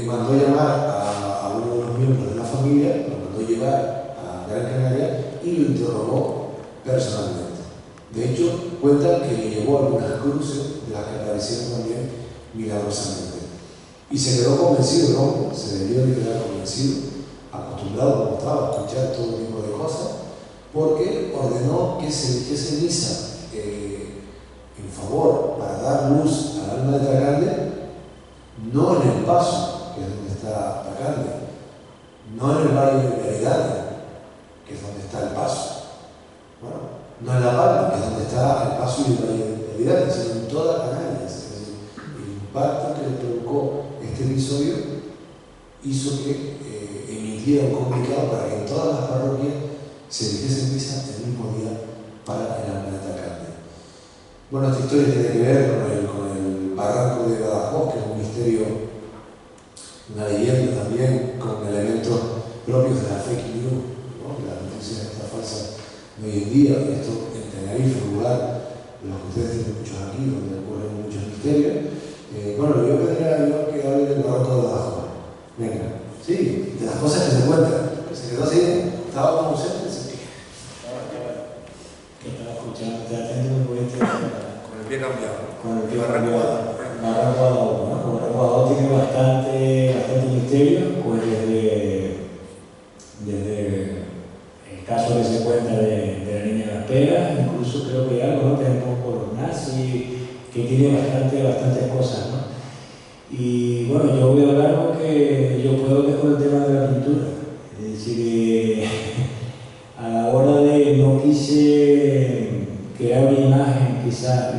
mandó llamar a uno de los miembros de la familia, lo mandó llevar a Gran Canaria y lo interrogó personalmente. De hecho, cuentan que le llevó algunas cruces de las que aparecieron también milagrosamente. Y se quedó convencido, ¿no? Se debió de quedar convencido, acostumbrado como estaba a escuchar todo tipo de cosas, porque ordenó que se misa en favor, para dar luz al alma de Tacalde, no en el Paso, que es donde está Tacalde, no en el Valle de Aridane, que es donde está el Paso, bueno, no en La Palma, que es donde está el Paso y el Valle de Aridane, sino en toda Canarias. Es decir, el impacto que le provocó este episodio hizo que emitiera un comunicado para que en todas las parroquias se dijese misa el mismo día para el alma de Tacalde. Bueno, esta historia tiene que ver con el barranco de Badajoz, que es un misterio, una leyenda también, con elementos propios de la fake news, ¿no? De las noticias estas falsas de hoy en día. Esto en Tenerife, un lugar de los que ustedes tienen muchos aquí, donde ocurren muchos misterios. Bueno, yo pediría que hable del barranco de Badajoz. Venga, sí, de las cosas que se cuentan, que se quedó así, estaba como ausente. Que estaba escuchando, te atento muy bien. Con el pie cambiado. Con el pie cambiado. Barranco tiene bastante misterio, pues desde el caso que se cuenta de la niña de las peras, incluso creo que algo, ¿no? Tenemos por los nazis, que tiene bastantes cosas, ¿no? Y bueno, yo voy a hablar porque yo puedo ver con el tema de la pintura. Es decir, a la hora de no quise crear una imagen, quizás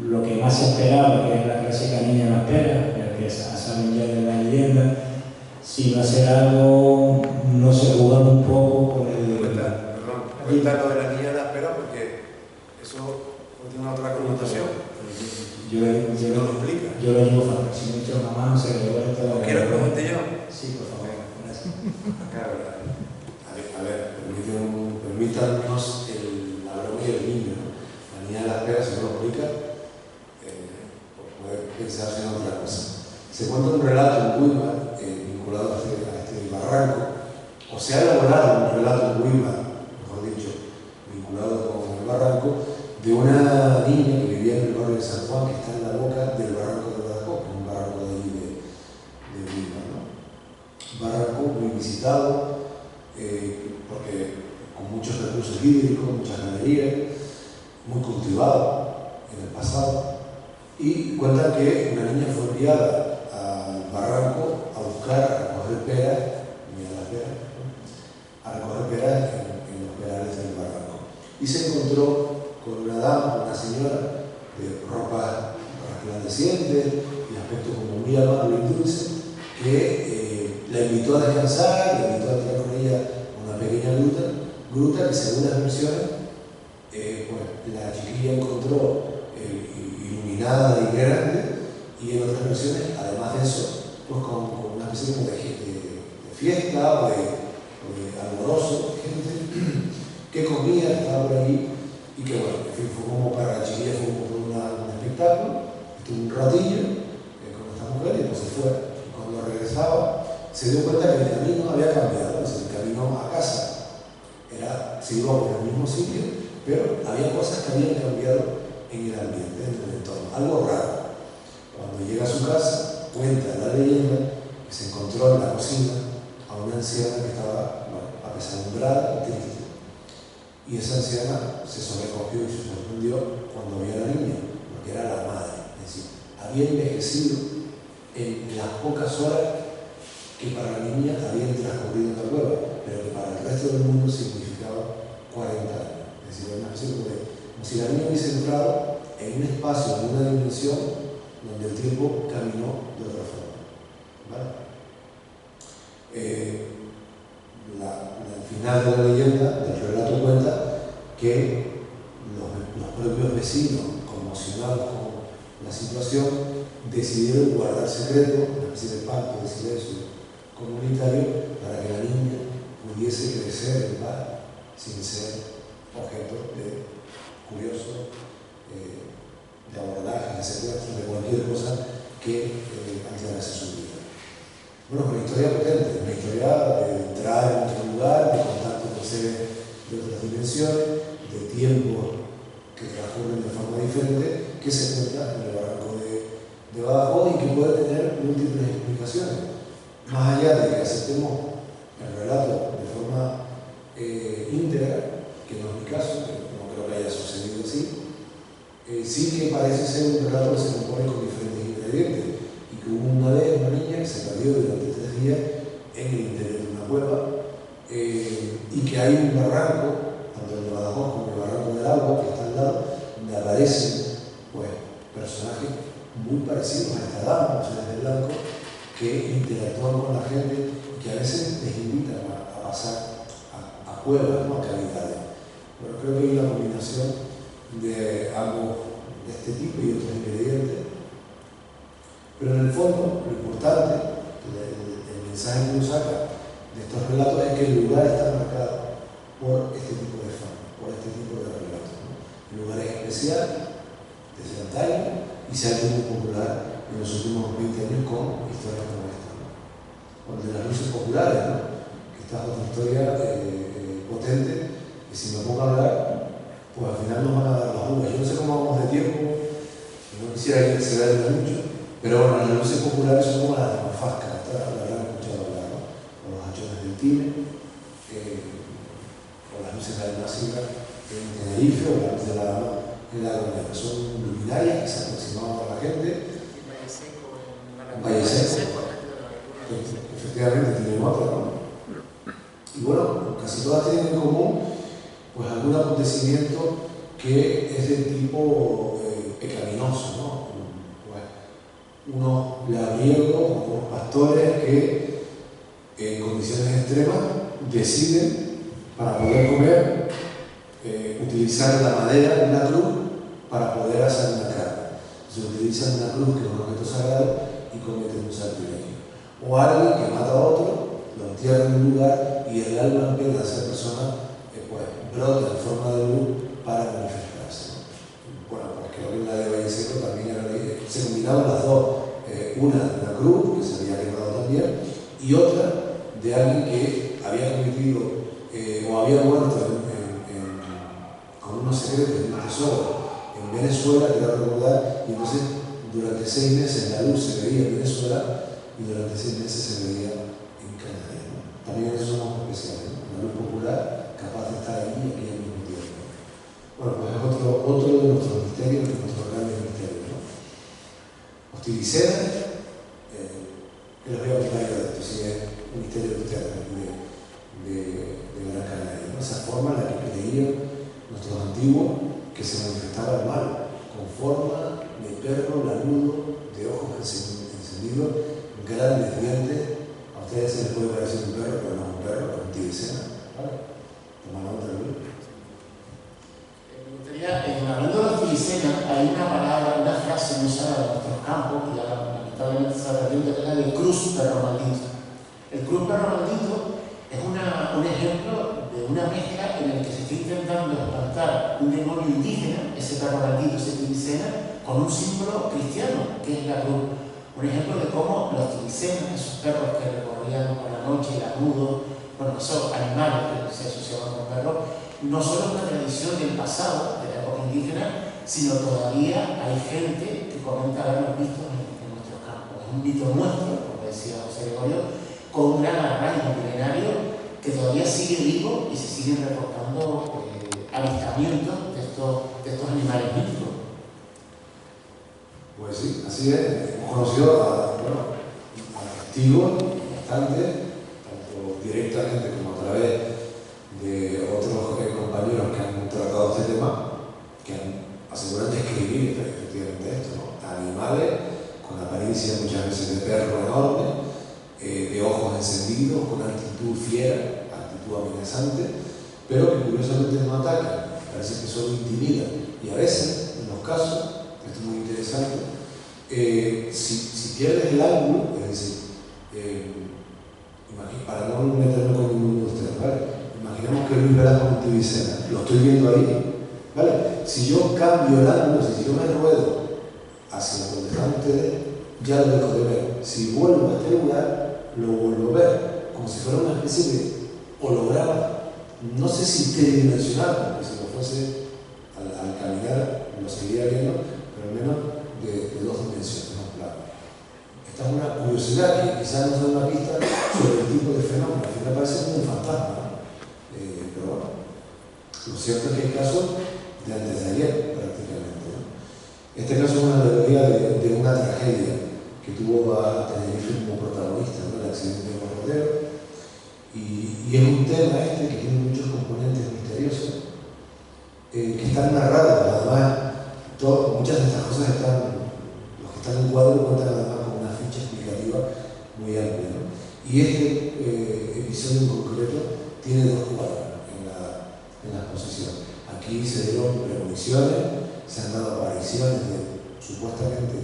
lo que más se esperaba, que es la clásica niña de las peras, que saben ya de la leyenda, sino hacer algo, no sé, jugando un poco con el... Cuenta lo de la niña de las peras porque eso tiene una otra connotación. Yo no lo explica. Yo lo llevo fácil. Si me echo una mano, se le vuelve toda la... ¿Quieres que lo cuente yo? Sí, por favor. Gracias. A ver, permítanos la broma y el niño, ¿no? La niña de las peras, si no lo explica, puede pensarse en otra cosa. Se cuenta un relato en Weimar vinculado a este barranco, o se ha elaborado un relato en Weimar, mejor dicho, vinculado con el barranco, de una niña que vivía en el barrio de San Juan, que está en la boca del barranco de Badajoz, un barranco de allí de Weimar, ¿no? Un barranco muy visitado, porque con muchos recursos hídricos, muchas ganaderías, muy cultivado en el pasado, y cuentan que una niña fue enviada al barranco a buscar, a recoger peras, a recoger peras en los perales del barranco. Y se encontró con una dama, una señora, de ropa resplandeciente y aspecto como muy amable y dulce, que la invitó a descansar, la invitó a tirar con ella una pequeña gruta que según las versiones, pues la chiquilla encontró iluminada y grande, y en otras versiones, además de eso, pues con una especie como de fiesta o de alborozo, gente que comía, que estaba por ahí, y que bueno, en fin, fue como para la chiquilla, fue como un espectáculo, estuvo un ratillo con esta mujer y después se fue. Y cuando regresaba, se dio cuenta que el camino había cambiado, es decir, el camino a casa se iba por el mismo sitio, pero había cosas que habían cambiado en el ambiente, en el entorno, algo raro. Cuando llega a su casa, cuenta la leyenda que se encontró en la cocina a una anciana que estaba apesadumbrada y triste. Y esa anciana se sobrecogió y se sorprendió cuando vio a la niña, porque era la madre. Es decir, había envejecido en las pocas horas que para la niña habían transcurrido en la cueva, pero que para el resto del mundo significaba 40 años. Es decir, una especie como si la niña hubiese entrado en un espacio, en una dimensión donde el tiempo caminó de otra forma. ¿Vale? Al final de la leyenda, del relato, cuenta que los propios vecinos, conmocionados con la situación, decidieron guardar secreto, una especie de pacto de silencio comunitario, para que la niña pudiese crecer en paz sin ser objeto de curioso, de abordaje, de secuestro, de cualquier cosa que alterase su vida. Bueno, es una historia potente, una historia de entrar en otro lugar, de contacto con seres de otras dimensiones, de tiempos que transcurren de forma diferente, que se cuenta en el barranco de Badajoz y que puede tener múltiples explicaciones. Más allá de que aceptemos el relato de forma íntegra, que no es mi caso, que no creo que haya sucedido así, Sí que parece ser un relato que se compone con diferentes ingredientes y que hubo una vez una niña que se perdió durante 3 días en el interior de una cueva y que hay un barranco, tanto el de Badajoz como el barranco del Agua, que está al lado, donde aparecen pues, personajes muy parecidos a esta dama, mujeres de blanco, que interactúan con la gente y que a veces les invitan a pasar a cuevas, ¿no? A cavidades. Bueno, creo que hay una combinación de algo de este tipo y otros ingredientes, pero en el fondo lo importante, el mensaje que uno saca de estos relatos es que el lugar está marcado por este tipo de fama, por este tipo de relatos, ¿no? El lugar es especial desde antaño y se ha hecho muy popular en los últimos 20 años con historias como esta, ¿no? O el de las luces populares, ¿no? Que esta es otra historia potente, y si me pongo a hablar, pues al final nos van a dar las uvas. Yo no sé cómo vamos de tiempo, no quisiera que se vea mucho, pero bueno, las luces populares son como las de Mafasca, la habrán escuchado hablar, ¿no? O los hachones del Time, o las luces de Almáciga en Tenerife, o la luz de la Dama en la Gomera. Son luminarias que se aproximaban a la gente. Valle Seco, efectivamente tienen otra, ¿no? Y bueno, casi todas tienen en común pues algún acontecimiento que es de tipo pecaminoso, ¿no? Pues, unos labriegos, unos pastores que en condiciones extremas deciden para poder comer utilizar la madera de una cruz para poder hacer una carne. Se utilizan una cruz que es un objeto sagrado y cometen un sacrilegio. O alguien que mata a otro, lo entierra en un lugar y el alma en vez de esa persona pues, brota en forma de luz para manifestarse, ¿no? Bueno, porque creo que en la de Valle Seco también se combinaban las dos, una de una cruz que se había quemado también y otra de alguien que había cometido o había muerto con unos secretos de un tesoro en Venezuela, quiero recordar, y entonces durante 6 meses la luz se veía en Venezuela y durante 6 meses se veía en Canarias, ¿no? También eso somos especiales, ¿no? La luz popular capaz de estar allí y aquí al mismo tiempo. Bueno, pues es otro de nuestros misterios, de nuestros grandes misterios, ¿no? Hostiricera, que les voy a contar yo de esto, si es un misterio de ustedes, de Gran Canaria, ¿no? Esa forma en la que creían nuestros antiguos que se manifestaba el mal, con forma de perro lanudo, de ojos encendidos, grandes dientes. A ustedes se les puede parecer un perro, pero no es un perro, es un tibicena, ¿vale? Toma nota, Luis. Me gustaría, hablando de los tilicenas, hay una palabra, una frase muy usada en nuestros campos, que ya lamentablemente se ha perdido, que es la de cruz perro maldito. El cruz perro maldito es un ejemplo de una mezcla en el que se está intentando espantar un demonio indígena, ese perro maldito, ese tilicena, con un símbolo cristiano, que es la cruz. Un ejemplo de cómo los tilicenas, esos perros que recorrían por la noche, lanudos, bueno, esos animales que se asociaban con perros, no solo es una tradición del pasado, de la época indígena, sino todavía hay gente que comenta haberlos visto en nuestros campos. Es un mito nuestro, como decía José Gregorio, con un gran arraigo milenario que todavía sigue vivo y se siguen reportando avistamientos de estos animales míticos. Pues sí, así es. Hemos conocido a testigos bastante, tanto directamente como a través de otros compañeros que han tratado este tema, que han asegurado describir efectivamente esto, ¿no? Animales con apariencia muchas veces de perro enorme, de ojos encendidos, con actitud fiera, actitud amenazante, pero que curiosamente no atacan, parece que solo intimidan. Y a veces, en los casos, esto es muy interesante, si pierdes el ángulo, es decir, para no meterme con ninguno de ustedes, ¿vale? Imaginemos que Luis Velasco es un tibicena, lo estoy viendo ahí, ¿vale? Si yo cambio el ángulo, si yo me ruedo hacia donde están ustedes, ya lo dejo de ver. Si vuelvo a este lugar, lo vuelvo a ver, como si fuera una especie de holograma, no sé si tridimensional, porque si lo fuese al caminar lo seguiría viendo, pero al menos de 2 dimensiones, ¿no? Claro. Esta es una curiosidad que quizás nos da una pista sobre el tipo de fenómeno. Al final parece como un fantasma, ¿no? Pero bueno, lo cierto es que hay casos de antes de ayer, prácticamente, ¿no? Este caso es una alegoría de una tragedia que tuvo a Tenerife como protagonista, ¿no? El accidente de los rodeos. Y es un tema este que tiene muchos componentes misteriosos que están narrados. Además, muchas de estas cosas los que están en cuadro cuentan además con una ficha explicativa muy amplia, ¿no? Y este episodio en concreto tiene dos cuadros en la exposición. Aquí se dieron premoniciones, se han dado apariciones de supuestamente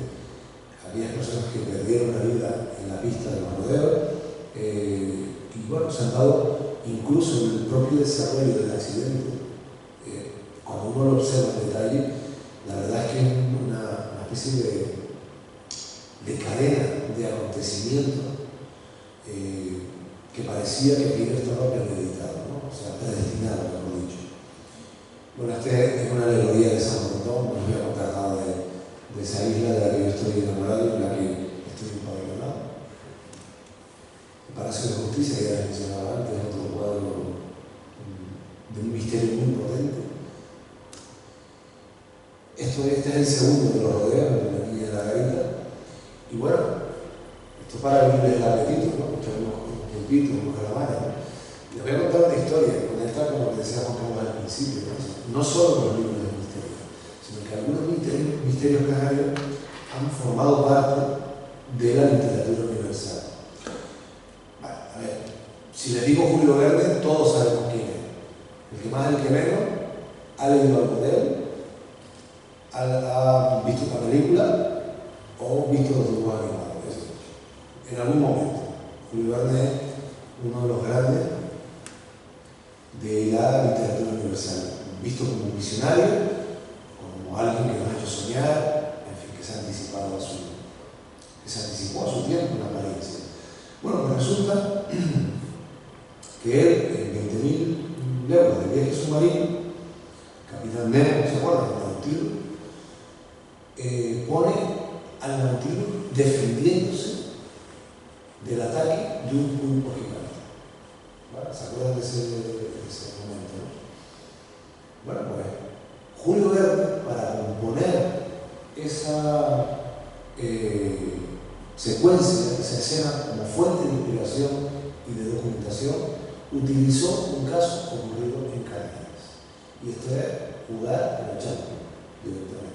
aquellas personas que perdieron la vida en la pista de los rodeos, y bueno, se han dado incluso en el propio desarrollo del accidente. Cuando uno lo observa en detalle, la verdad es que es una especie de cadena de acontecimientos que parecía que aquello estaba premeditado, ¿no? O sea, predestinado, mejor dicho. Bueno, este es una alegoría de San Borondón, no os voy a contar nada de esa isla de la que yo estoy enamorado y en la que estoy empadronado. El Palacio de Justicia, ya les mencionaba antes, es otro cuadro de un misterio muy potente. Este es el segundo de los rodeos, de la Niña de la Garita. Y bueno, esto para abrirles el apetito, ¿no? Echar unos pulpitos, unos calamares, ¿no? Les voy a contar una historia que conecta con lo que decía Juan Carlos al principio, ¿no? No solo los libros de misterio, sino que algunos misterios canarios han formado parte de la literatura universal. Vale, a ver, si les digo Julio Verne, todos sabemos quién es. El que más, el que menos, ha leído algo de él, ha visto una película o visto los dibujos animados. Eso. En algún momento, Julio Verne es uno de los grandes de la literatura universal, visto como un visionario, como alguien que nos ha hecho soñar, en fin, que se anticipó a su tiempo en apariencia. Bueno, pues resulta que él, en 20.000 leguas de viaje submarino, Capitán Nemo, ¿se acuerdan? El Nautilus, pone al Nautilus defendiéndose del ataque de un pulpo gigante. ¿Vale? ¿Se acuerdan de ese momento? ¿No? Bueno, pues Julio Verne, para componer esa secuencia, esa escena como fuente de inspiración y de documentación, utilizó un caso ocurrido en Canarias. Y esto es jugar en el Champions, directamente.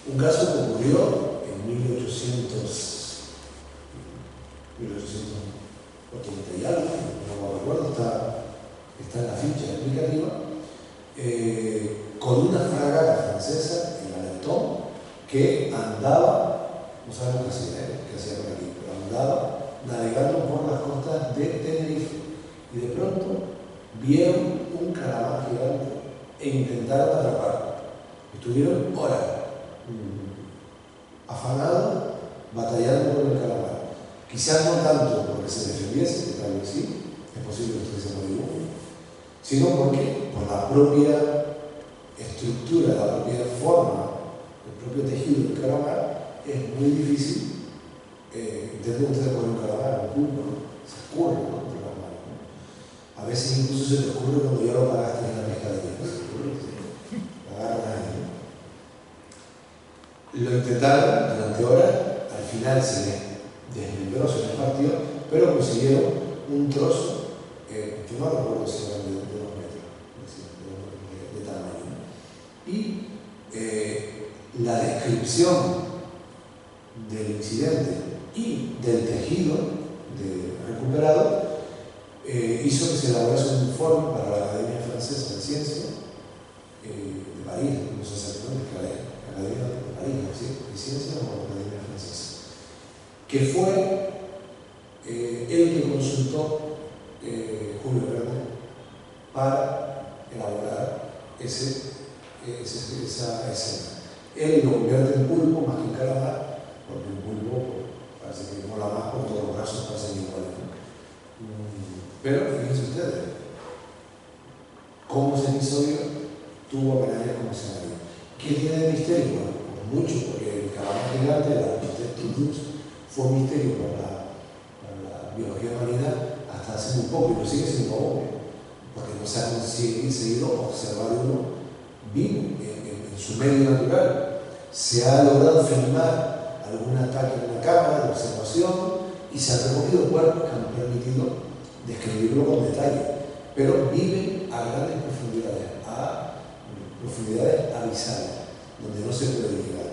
Un caso que ocurrió en 1880 y algo, no me recuerdo, está en la ficha explicativa, con una fragata francesa, el Alertón, que andaba, no sabemos qué hacía por aquí, pero andaba navegando por las costas de Tenerife, y de pronto vieron un calamar gigante e intentaron atraparlo. Estuvieron horas afanados, batallando con el calamar. Quizás no tanto porque se defendiese, que tal vez sí, es posible que estuviese moribundo, sino porque por la propia estructura, la propia forma, el propio tejido del calamar, es muy difícil. Intenten ustedes poner un calamar, un pulpo, ¿no? Se escurre, ¿no?, entre las manos, ¿no? A veces incluso se te ocurre cuando ya lo pagaste en la pescadería, ¿no? La agarras ahí, ¿no? Lo intentaron durante horas, al final se desmembró, se les partió, pero consiguieron un trozo, yo no recuerdo si eran de 2 metros de tamaño, ¿no? Y la descripción del incidente y del tejido recuperado hizo que se elaborase un informe para la Academia Francesa de Ciencias de París, no sé exactamente, la Academia de París, ¿sí?, de Ciencias o la Academia Francesa, que fue el que consultó Julio Verne para elaborar esa escena. Él lo convierte en pulpo más que en calamar, porque el pulpo parece que mola más por todos los brazos, parecen iguales, ¿no? Pero fíjense ustedes cómo ese episodio tuvo a Canarias como escenario. ¿Qué tiene de misterio? Bueno, pues mucho, porque el calamar gigante, el arquitecto Dux, fue un misterio para la biología marina hasta hace muy poco, y lo sigue siendo obvio, porque no se ha conseguido observar uno vivo en su medio natural. se ha logrado filmar algún ataque en una cámara de observación y se han recogido cuerpos que han permitido describirlo con detalle, pero viven a grandes profundidades abisales, donde no se puede llegar,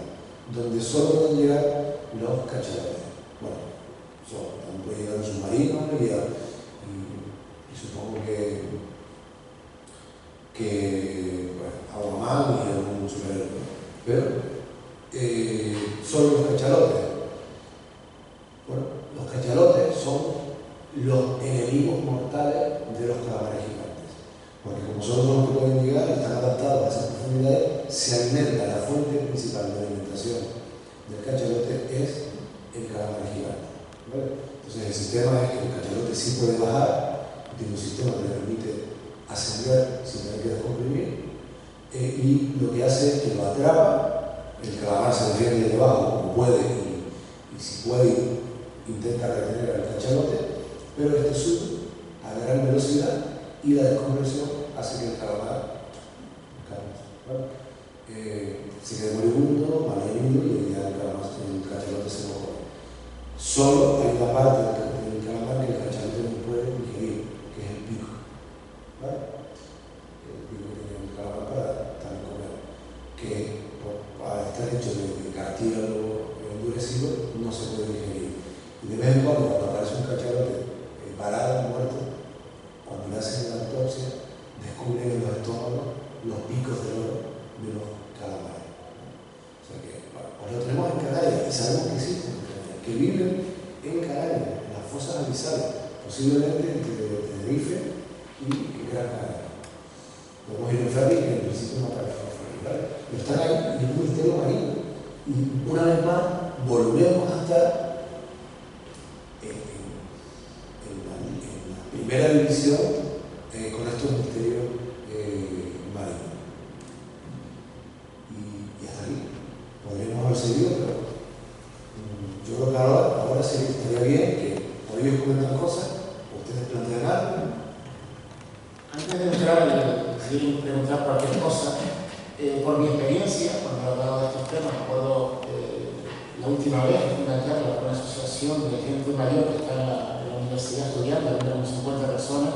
donde solo pueden llegar los cachalotes. Bueno, también puede llegar un submarino y supongo que bueno, Aquaman y algún superhéroe, pero solo los cachalotes. Bueno, los cachalotes son los enemigos mortales de los calamares gigantes, porque como son los que pueden llegar, están adaptados a esas profundidades, se alimenta, la fuente principal de alimentación del cachalote es el calamar gigante, ¿vale? Entonces el sistema es que el cachalote sí puede bajar, tiene un sistema que le permite ascender sin tener que descomprimir, y lo que hace es que lo atrapa, el calamar se defiende de debajo como puede y si puede intenta retener al cachalote, pero este sube a gran velocidad y la descompresión hace que el calamar se quede moribundo, malherido y ya el cachalote se muere. Solo hay una parte del calamar que el cachalote no puede digerir, que es el pico, ¿vale? El pico que tiene el calamar para también comer, que al estar hecho de cartílago endurecido no se puede digerir. Y de vez en cuando aparece un cachalote parado, muerto, cuando le hacen la autopsia, descubren en los estómagos los picos de oro de los calamares. O sea que, bueno, pues lo tenemos en Canarias y sabemos que existen en Canarias, que viven en Canarias, en las fosas abisales, posiblemente entre Tenerife y Gran Canaria. Podemos ir en ferry, que en principio no aparece en ferry, ¿vale? Pero están ahí y es un misterio marino. Y una vez más, volvemos a estar en la primera división con estos misterios marinos. Y hasta aquí. Podríamos haber seguido, pero yo creo que ahora sí estaría bien que o ellos comentan cosas, o ustedes plantean algo. Antes de entrar, si preguntar cualquier cosa, por mi experiencia, cuando he hablado de estos temas, me acuerdo la última vez que fui a una charla con una asociación de gente mayor que está en la universidad estudiando, había unos 50 personas,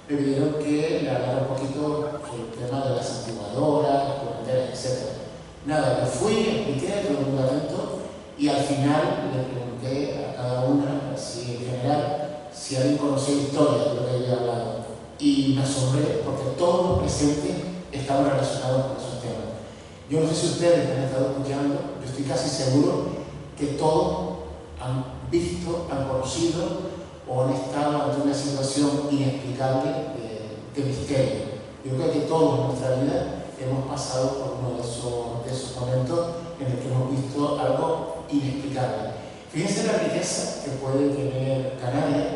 me pidieron que le hablara un poquito sobre el tema de las amortiguadoras, las correnteras, etc. Nada, yo fui, expliqué, todo el mundo atento, y al final le pregunté a cada una, así en general, si alguien conocía historia de lo que había hablado. Y me asombré porque todos los presentes estaban relacionados con esos temas. Yo no sé si ustedes han estado escuchando, yo estoy casi seguro que todos han visto, han conocido o han estado ante una situación inexplicable de misterio. Yo creo que todos en nuestra vida hemos pasado por uno de esos momentos en el que hemos visto algo inexplicable. Fíjense la riqueza que puede tener Canarias.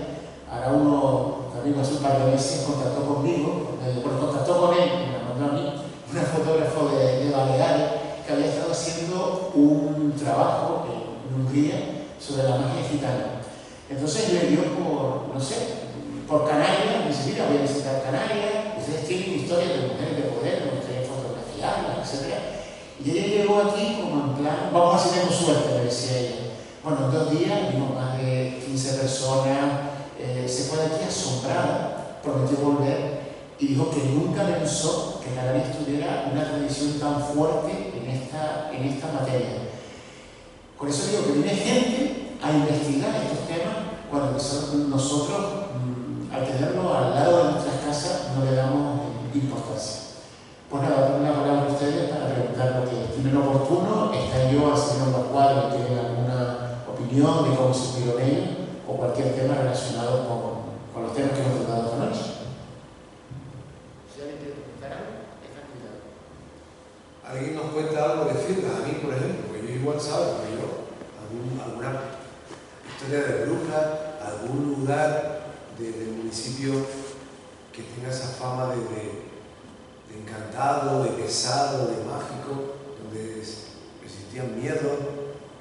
Ahora hace un par de meses contactó conmigo, contactó con él, me mandó a mí, una fotógrafo de Baleares que había estado haciendo un trabajo en Hungría sobre la magia gitana. Entonces le dio por Canarias, me dice, mira, voy a visitar Canarias, ustedes tienen historias de mujeres de poder, me gustaría fotografiarlas, etc. Y ella llegó aquí como en plan, vamos a ver si tenemos suerte, me decía ella. Bueno, en 2 días vimos más de 15 personas, se fue de aquí asombrada, prometió volver y dijo que nunca pensó que Canarias tuviera una tradición tan fuerte en esta materia. Por eso digo que viene gente a investigar estos temas cuando nosotros, al tenerlo al lado de nuestras casas, no le damos importancia. Pues nada, tengo una palabra a ustedes para preguntar lo que estimen oportuno. Está yo al señor Pascual, que tiene alguna opinión de cómo se inspiró en ello, o cualquier tema relacionado con los temas que hemos tratado esta noche. Si alguien quiere preguntar algo, está cuidado. Alguien nos cuenta algo de firmas, a mí por ejemplo, porque yo igual sabe, porque yo, alguna historia de brujas, algún lugar del municipio que tenga esa fama de encantado, de pesado, de mágico, donde existían miedos,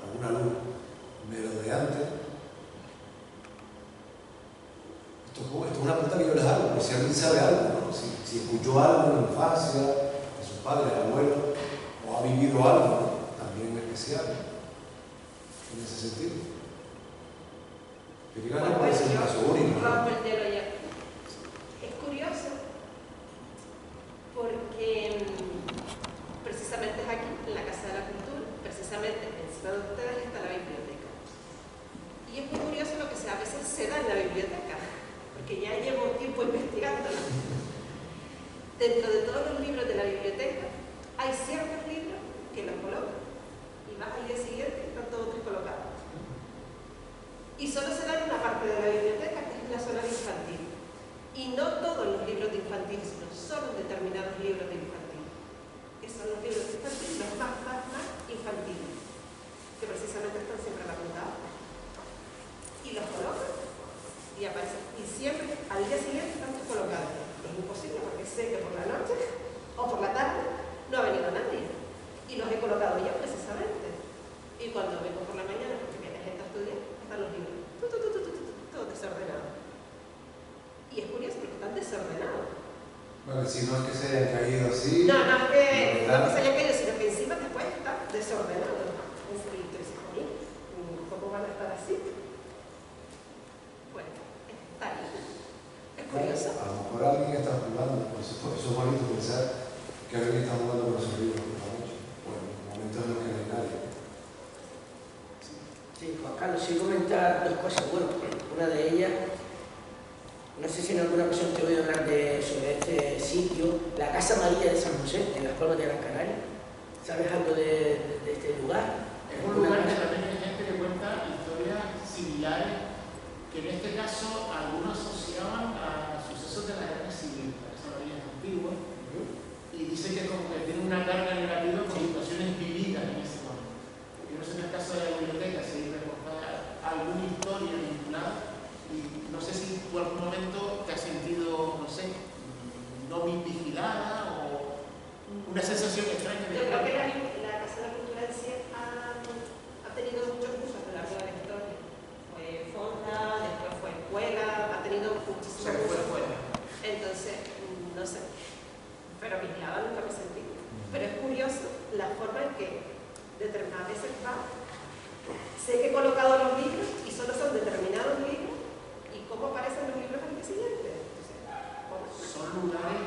alguna luz merodeante. Esto es una pregunta que yo les hago, porque si alguien sabe algo, ¿no? si escuchó algo en la infancia, de sus padres, abuelos, o ha vivido algo, ¿no? También especial en ese sentido. Que digan, Bueno, no puede ser un caso único, ¿no? rompo el dedo ya. Es curioso porque precisamente es aquí, en la Casa de la Cultura, precisamente encima de ustedes está la biblioteca. Y es muy curioso lo que a veces se da en la biblioteca, porque ya llevo tiempo investigándolo. Dentro de todos los libros de la biblioteca hay ciertos libros que los colocan y vas al día siguiente y están todos descolocados. Y solo se da en una parte de la biblioteca, que es la zona de infantil. Y no todos los libros de infantil, sino solo determinados libros de infantil. Que son los libros de infantil, los más infantiles, que precisamente están siempre en la puntada. Y los colocan y aparecen. Y siempre, al día siguiente, están colocados. Es imposible porque sé que por la noche o por la tarde no ha venido nadie. Y los he colocado yo precisamente. Y cuando vengo por la mañana, porque viene gente a estudiar, están los libros todo desordenado. Y es curioso porque están desordenados. Bueno, si no es que se hayan caído así. No es que no que se haya caído, sino que encima después está desordenado. Entonces, ¿cómo van a estar así? Bueno, está ahí. Es curioso. A lo mejor alguien está jugando, por eso es bonito pensar que alguien está jugando con esos libros por la noche. Bueno, momentos en los que no hay nadie. Sí, Juan Carlos, sí comentar dos cosas. Bueno, una de ellas, no sé si en alguna ocasión te he oído hablar sobre este sitio, la Casa María de San José, en las Palmas de Gran Canaria. ¿Sabes algo de este lugar? Es un lugar que también hay gente que cuenta historias similares, que en este caso algunos asociaban a sucesos de la guerra civil. La Casa María es antigua y dice que como que tiene una carga negativa con situaciones vividas en ese momento. Yo no sé en el caso de la biblioteca si hay recordada alguna historia vinculada y no sé si tú en algún momento te has sentido, no sé, no bien vigilada o una sensación extraña de Yo creo que la Casa de la Cultura en sí ha tenido muchos usos a lo largo de la historia. Fue fonda, después fue escuela, ha tenido muchísimos usos. Entonces, no sé, pero vigilada nunca me sentí. Pero es curioso la forma en que a veces sé que he colocado los libros y solo son determinados libros y cómo aparecen los libros al día siguiente. Son lugares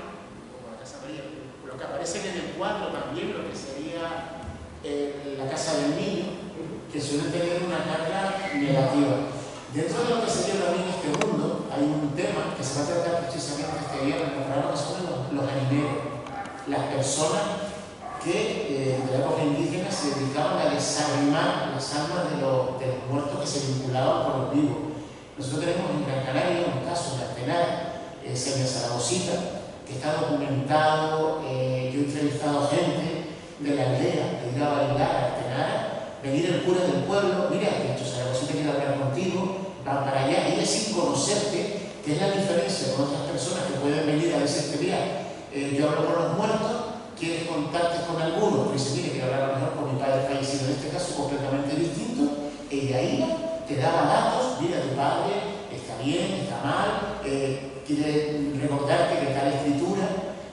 como la Casa María, lo que aparecen en el cuadro también, lo que sería la Casa del Niño, que suelen tener una carga negativa. Dentro de lo que sería también este mundo, hay un tema que se va a tratar precisamente este día en el programa, que son los animeros, las personas que de la época indígena se dedicaban a desarmar las almas de los muertos que se vinculaban con los vivos. Nosotros tenemos en Gran Canaria un caso de Artenara, Señor Zaragozita, que está documentado. Yo he entrevistado a gente de la aldea que iba a bailar a Artenara, venir el cura del pueblo, mira, que esto Zaragozita quiere hablar contigo, van para allá, ella sin conocerte, que es la diferencia con otras personas que pueden venir a decirte, mira, yo hablo con los muertos, quieres contactar con alguno, pero dice, mire, quiero hablar a lo mejor con mi padre fallecido, en este caso completamente distinto, ella iba, te daba datos, mira, tu padre está bien, está mal, quiere recordarte que tal escritura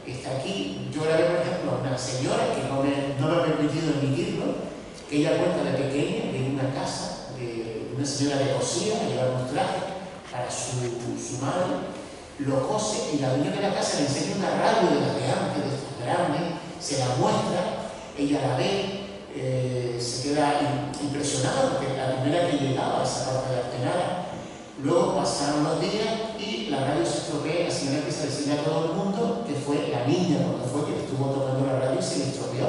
está aquí. Yo grabé, por ejemplo, a una señora que no me ha permitido emitirlo, que ella cuenta de pequeña, en una casa, de una señora que cosía, llevaba un traje para su madre, lo cose y la dueña de la casa le enseña una radio de las de antes, de estas grandes, se la muestra, ella la ve, se queda impresionada porque la primera que llegaba a esa parte de Artenara. Luego pasaron los días y la radio se estropea y la señora empieza a decirle a todo el mundo que fue la niña cuando fue que estuvo tocando la radio y se le estropeó.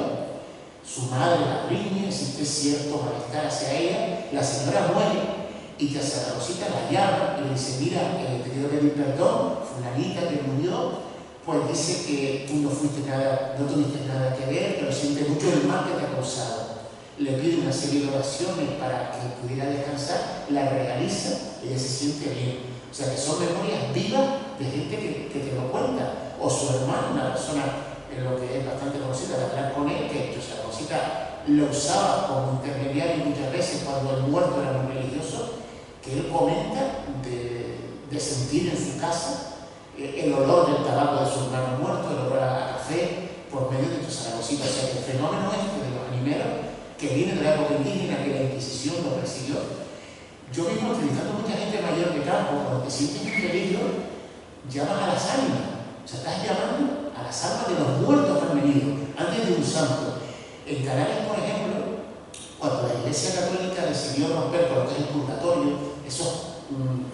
Su madre la riñe, existe cierto malestar hacia ella, la señora muere y que a Zaragozita la llama y le dice, mira, te quiero pedir perdón, fulanita que murió, pues dice que tú no tuviste nada que ver, pero siente mucho el mal que te ha causado. Le pide una serie de oraciones para que pudiera descansar, la realiza, ella se siente bien. O sea que son memorias vivas de gente que te lo cuenta. O su hermano, una persona en lo que es bastante conocida, de hablar con él, que Zaragozita lo usaba como intermediario muchas veces cuando el muerto era muy religioso, que él comenta de sentir en su casa el olor del tabaco de su hermano muerto, el olor a café, por medio de Zaragozita. O sea que el fenómeno este de los animeros, que viene de la época indígena, que la Inquisición lo persiguió. Yo mismo, entrevistando a mucha gente mayor de campo, cuando te sientes en peligro, llamas a las ánimas. O sea, estás llamando a las almas de los muertos que han venido, antes de un santo. En Canarias, por ejemplo, cuando la Iglesia Católica decidió romper con lo que es el purgatorio, esos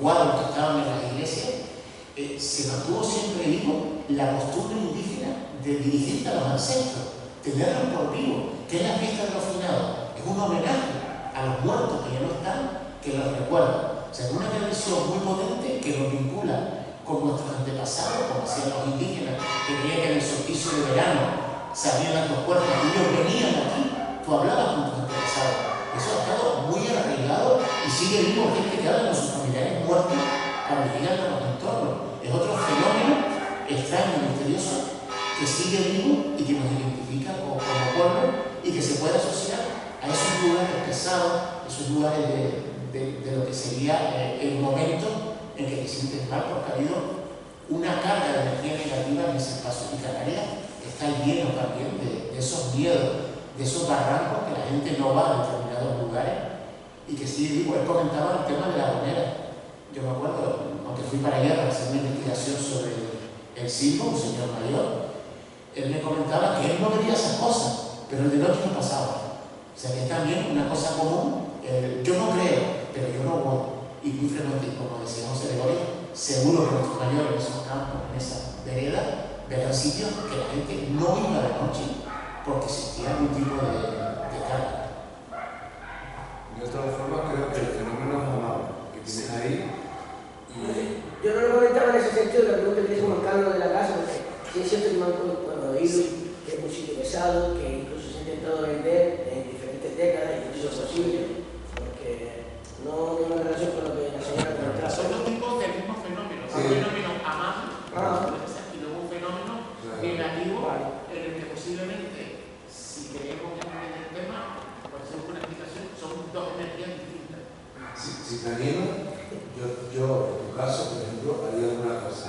cuadros que estaban en las iglesias, se mantuvo siempre vivo la costumbre indígena de dirigirte a los ancestros, tenerlos por vivo, que es la fiesta de los finados. Es un homenaje a los muertos que ya no están, que los recuerdan. O sea, es una tradición muy potente que nos vincula con nuestros antepasados, como hacían los indígenas, que creían que en el solsticio de verano se abrían las dos puertas y ellos venían aquí. Tú hablabas con tus antepasados. Eso ha estado muy arraigado y sigue vivo gente que habla con sus familiares muertos para vigilar a los entornos. Es otro fenómeno extraño, misterioso, que sigue vivo y que nos identifica como pueblo y que se puede asociar a esos lugares pesados, esos lugares de lo que sería el momento en que te sientes mal, porque ha habido una carga de energía negativa en ese espacio. Y Canarias está lleno también de esos miedos, de esos barrancos que la gente no va a determinados lugares y que sí, digo, él comentaba el tema de la bonera. Yo me acuerdo, aunque fui para allá para hacer una investigación sobre el silbo, un señor mayor, él me comentaba que él no veía esas cosas, pero el de noche no pasaba. O sea que es también una cosa común. Yo no creo, pero yo no voy. Y muy frecuente, como decía José Gregorio, seguro que nuestros mayores en esos campos, en esa vereda, verán sitios que la gente no iba de noche porque existía algún tipo de carga. De otra forma, creo que el fenómeno es amable que tienes ahí. Yo no lo comentaba en ese sentido, la pregunta que hizo Juan Carlos de la casa, porque sí es cierto que me han oído que es un sitio pesado, que incluso se ha intentado vender en diferentes décadas, incluso es posible, porque no tiene una relación con lo que la señora comentaba. Son dos tipos del mismo fenómeno. Un fenómeno amable, y luego un fenómeno negativo, en el que posiblemente, si queremos entender el tema, por hacer una explicación, son dos energías distintas. Si te animo, yo en tu caso, por ejemplo, haría alguna cosa.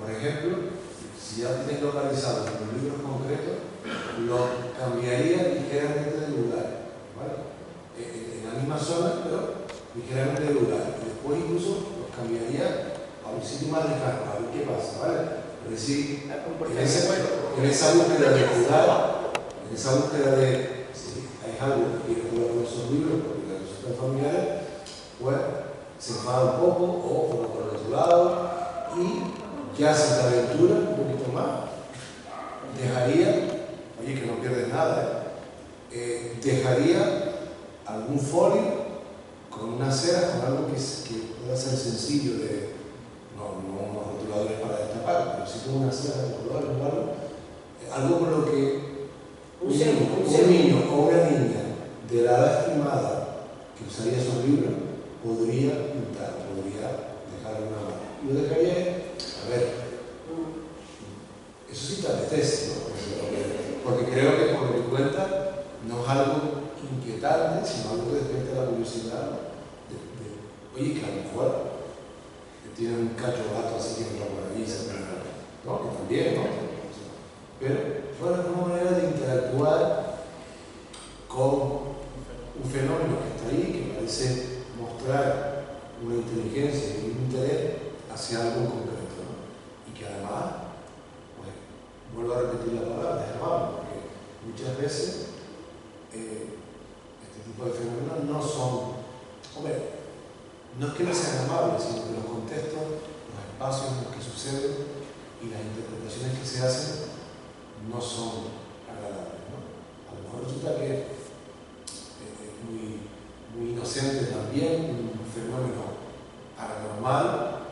Por ejemplo, si ya tienes localizado en un libro concreto, lo cambiaría ligeramente de lugar, ¿vale? En la misma zona, pero ligeramente de lugar. Y después incluso los cambiaría a un sitio más lejano, a ver qué pasa, ¿vale? Es decir, en esa búsqueda de cuidar, en esa búsqueda de si hay algo que quiere jugar con esos libros, porque las resultan familiares, pues se enfada un poco o juega por el otro lado y ya se te aventura un poquito más. Dejaría, oye, que no pierdes nada, dejaría algún folio con una cera, con algo que pueda ser sencillo de, no unos rotuladores para destapar, pero sí con una cera de colores o algo con lo que un niño o una niña de la edad estimada que usaría esos libros podría pintar, podría dejar una mano. Lo dejaría, a ver, eso sí te apetece, ¿no? Porque creo que por mi cuenta no es algo inquietante, sino algo que despierta la curiosidad oye, que a lo mejor tiene un cacho gato así que entra por ahí, ¿no? Que también, ¿no? Pero fue una manera de interactuar con un fenómeno que está ahí, que parece mostrar una inteligencia y un interés hacia algo en concreto, ¿no? Y que además, pues, vuelvo a repetir la palabra, es amable, porque muchas veces este tipo de fenómenos no son, hombre, no es que no sean amables, sino que los contextos, los espacios en los que suceden y las interpretaciones que se hacen no son agradables, ¿no? A lo mejor resulta que es muy inocente también, un fenómeno paranormal,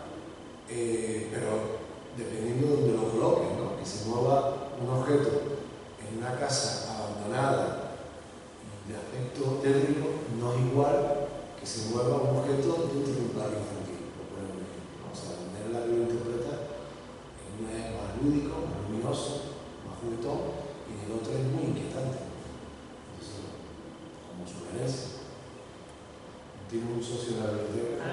pero dependiendo de donde lo coloques, ¿no? Que se mueva un objeto en una casa abandonada y de aspecto tétrico no es igual que se mueva un objeto dentro de un parque infantil, por poner un ejemplo, ¿no? O sea, la manera en la que lo interpreta en una es más lúdico, más luminoso, más juguetón, y en el otro es muy inquietante. Entonces, como sugerencia, tiene un socio en la biblioteca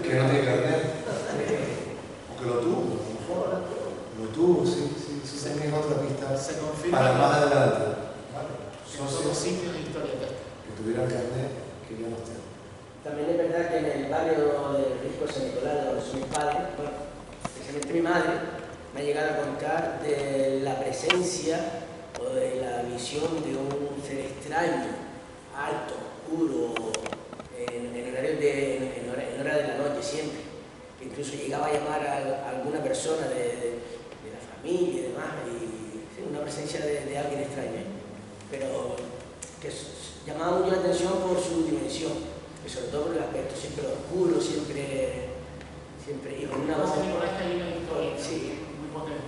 que no tiene carnet, o que lo tuvo, lo tuvo, sí, también es otra pista para más adelante. Vale. Son sitios hablando del risco de San Nicolás, de donde son mis padres, bueno, especialmente mi madre, me ha llegado a contar de la presencia o de la visión de un ser extraño, alto, oscuro, en hora de la noche siempre, que incluso llegaba a llamar a alguna persona de la familia y demás, y sí, una presencia de alguien extraño, pero que llamaba mucho la atención por su dimensión, y sobre todo por el aspecto siempre oscuro, siempre y con una base. Sí. Muy potente.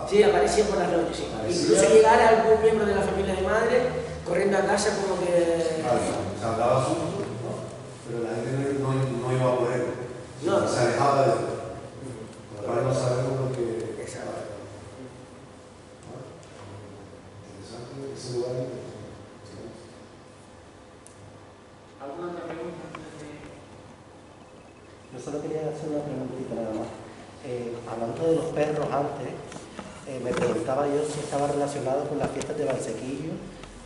Sí, aparecía por las noches, sí. Incluso llegar a algún miembro de la familia de madre corriendo a casa como que... Se hablaba susto, ¿no? Pero la gente no iba por él. No. Se alejaba de él. Por lo cual no sabemos lo que... Exacto. Interesante ese lugar. ¿Alguna otra pregunta? Yo solo quería hacer una preguntita nada más. Hablando de los perros antes, me preguntaba yo si estaba relacionado con las fiestas de Valsequillo,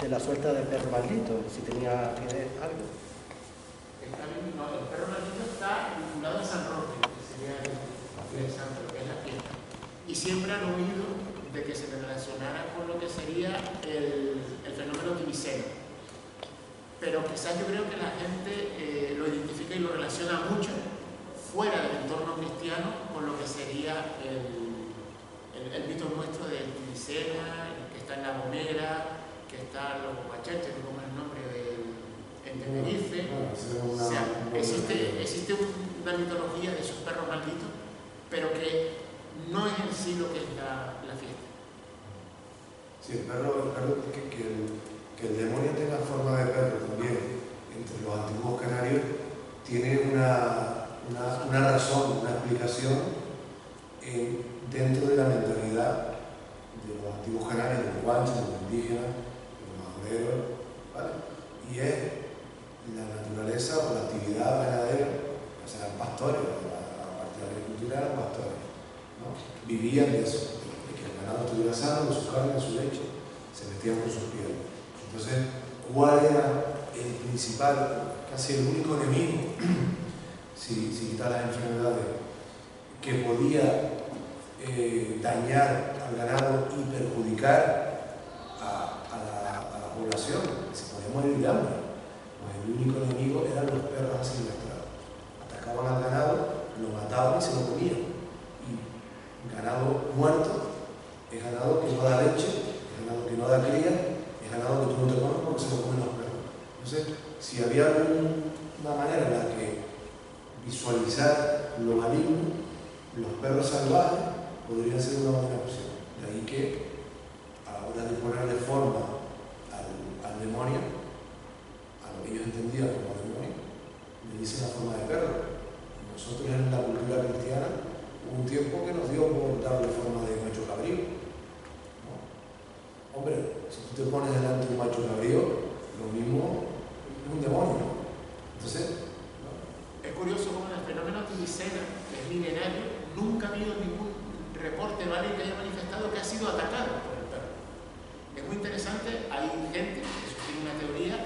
de la suelta del perro maldito, si tenía que ver algo. Está bien, no, el perro maldito está vinculado a San Roque, que sería el santo, que es la fiesta. Y siempre han oído de que se relacionara con lo que sería el fenómeno tibiceno. Pero quizás yo creo que la gente lo identifica y lo relaciona mucho fuera del entorno cristiano con lo que sería el mito nuestro de Tibicena, que está en La Gomera, que está en los Guacheches, que como es el nombre en Tenerife. O sea, existe una mitología de esos perros malditos, pero que no es en sí lo que es la fiesta. Sí, el perro que el demonio tenga forma de perro también, entre los antiguos canarios, tiene una razón, una explicación dentro de la mentalidad de los antiguos canarios, de los guanches, de los indígenas, de los majoreros, ¿vale? Y es la naturaleza o la actividad ganadera, o sea, eran pastores, aparte de la agricultura eran pastores, ¿no? Vivían de eso, de que el ganado estuviera sano, de su carne, de su leche, se metían con sus pieles. Entonces, ¿cuál era el principal, casi el único enemigo, si quitar las enfermedades, que podía dañar al ganado y perjudicar a la población? Se podía morir de hambre. Pues el único enemigo eran los perros asilvestrados. Atacaban al ganado, lo mataban y se lo comían. Y ganado muerto es ganado que no da leche, es ganado que no da cría, es ganado que tú no te comes porque se lo comen los perros. Entonces, si había una manera en la que visualizar lo maligno, los perros salvajes podrían ser una buena opción. De ahí que, a la hora de ponerle forma al demonio, a lo que ellos entendían como demonio, le dicen la forma de perro. Nosotros en la cultura cristiana hubo un tiempo que nos dio por darle forma de macho cabrío. ¿No? Hombre, si tú te pones delante de un macho cabrío, lo mismo es un demonio, ¿no? Entonces, ¿no? Es curioso cómo en el fenómeno tibicena, que es milenario, nunca ha habido ningún reporte válido que haya manifestado que ha sido atacado por el perro. Es muy interesante, hay gente que sostiene una teoría,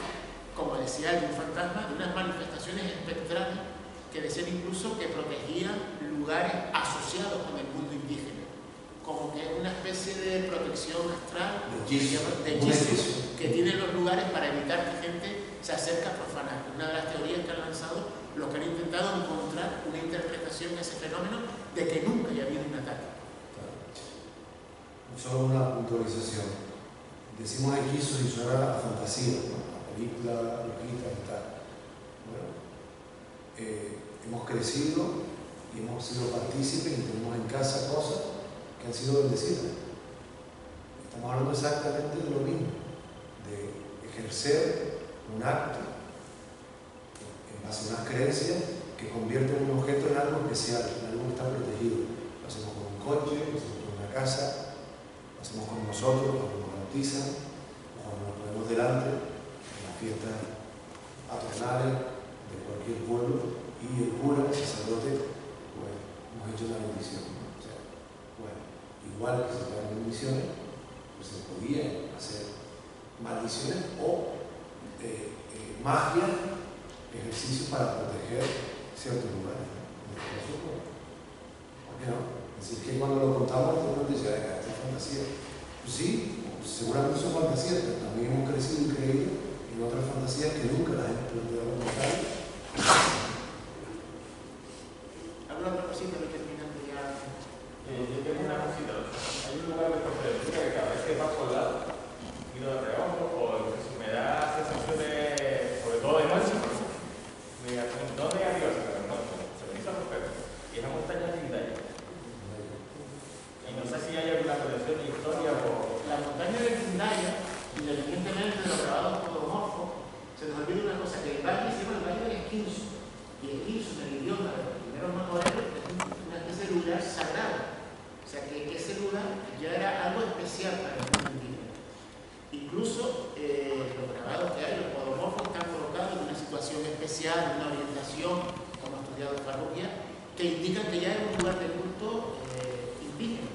como decía, de un fantasma, de unas manifestaciones espectrales que decían incluso que protegían lugares asociados con el mundo indígena, como que una especie de protección astral, de hechizo, que tienen los lugares para evitar que gente se acerque a profanar. Una de las teorías que han lanzado los que han intentado encontrar una interpretación de ese fenómeno de que nunca haya habido un ataque. Solo una puntualización. Decimos hechizos y suena a fantasía, ¿no? A película, loquita y tal. Bueno, hemos crecido y hemos sido partícipes y tenemos en casa cosas que han sido bendecidas. Estamos hablando exactamente de lo mismo, de ejercer un acto en base a unas creencias que convierten un objeto en algo especial, en algo que está protegido. Lo hacemos con un coche, lo hacemos con una casa, lo hacemos con nosotros, cuando nos bautizan, o cuando nos ponemos delante en las fiestas patronales de cualquier pueblo y el cura, el sacerdote, pues hemos hecho una bendición, ¿no? O sea, bueno, igual que se dan bendiciones, pues se podía hacer maldiciones o magia, ejercicio para proteger ciertos lugares. ¿Por qué no? Es decir, que cuando lo contamos, todo el mundo dice, esta es fantasía. Pues sí, seguramente son fantasías, pero también hemos crecido y creído en otras fantasías que nunca las hemos planteado como tal. ¿Alguna otra cosita que terminando ya? Yo tengo una cosita. Hay un lugar de preferencia que cada vez que paso al lado, miro de reojo, o incluso me da sensación de, sobre todo de noche, me diga, ¿dónde hay arriba? Se me hizo el respeto. Y es la montaña de Lindaya. Y no sé si hay alguna conexión de historia o... La montaña de Lindaya, independientemente de los grabados podomorfos, se nos olvida una cosa, que el valle se llama el Valle del Esquinzo. Y el Esquinzo, en el idioma de los primeros magoreros, es una especie de lugar sagrado. O sea que ese lugar ya era algo especial para el mundo indígena. Incluso los grabados que hay, los podomorfos, están colocados en una situación especial, en una orientación, como ha estudiado Farrugia, que indican que ya es un lugar de culto indígena.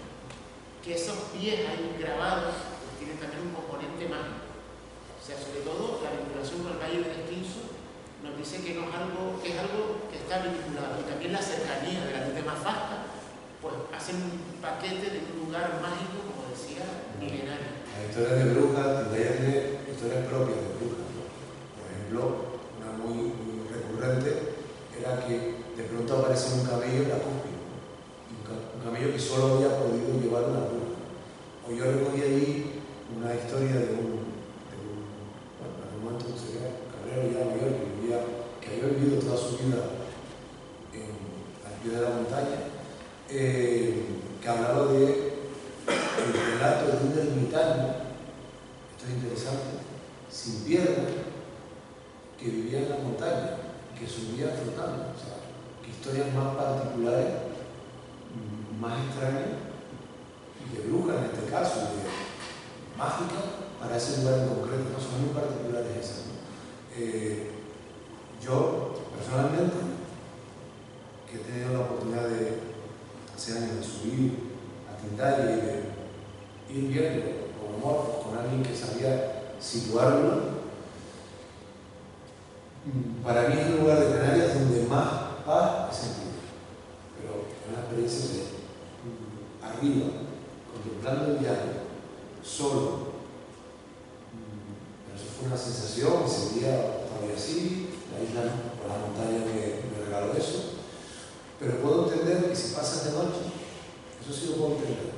Que esos pies ahí grabados tienen también un componente mágico. O sea, sobre todo la vinculación con el Valle del Esquinzo nos dice que, no es algo, que es algo que está vinculado. Y también la cercanía de la luz de Mafasta, pues hacen un paquete de un lugar mágico, como decía, milenario. La historia de brujas, Lindaya tiene historias propias de brujas, ¿no? Por ejemplo, una muy recurrente era que de pronto aparece un camello en la cúspide, un camello que solo había podido llevar una bruja. O yo recogí ahí una historia de un momento, no sé qué, cabrero ya mayor, que había vivido toda su vida al pie de la montaña, que hablaba de el relato de un ermitaño, esto es interesante, sin piernas, que vivía en la montaña, que subía flotando. O sea, que historias más particulares, más extrañas, y de brujas en este caso, de mágica, para ese lugar en concreto, no son muy particulares esas, ¿no? Yo, personalmente, que he tenido la oportunidad de hace años de subir a Lindaya y de ir viendo con alguien que sabía situarlo, para mí es el lugar de Canarias donde más paz he sentido. Pero es una experiencia de arriba, contemplando el llano, solo. Pero eso fue una sensación, ese día todavía así, la isla por la montaña me regaló eso. Pero puedo entender que si pasas de noche, eso sí lo puedo entender.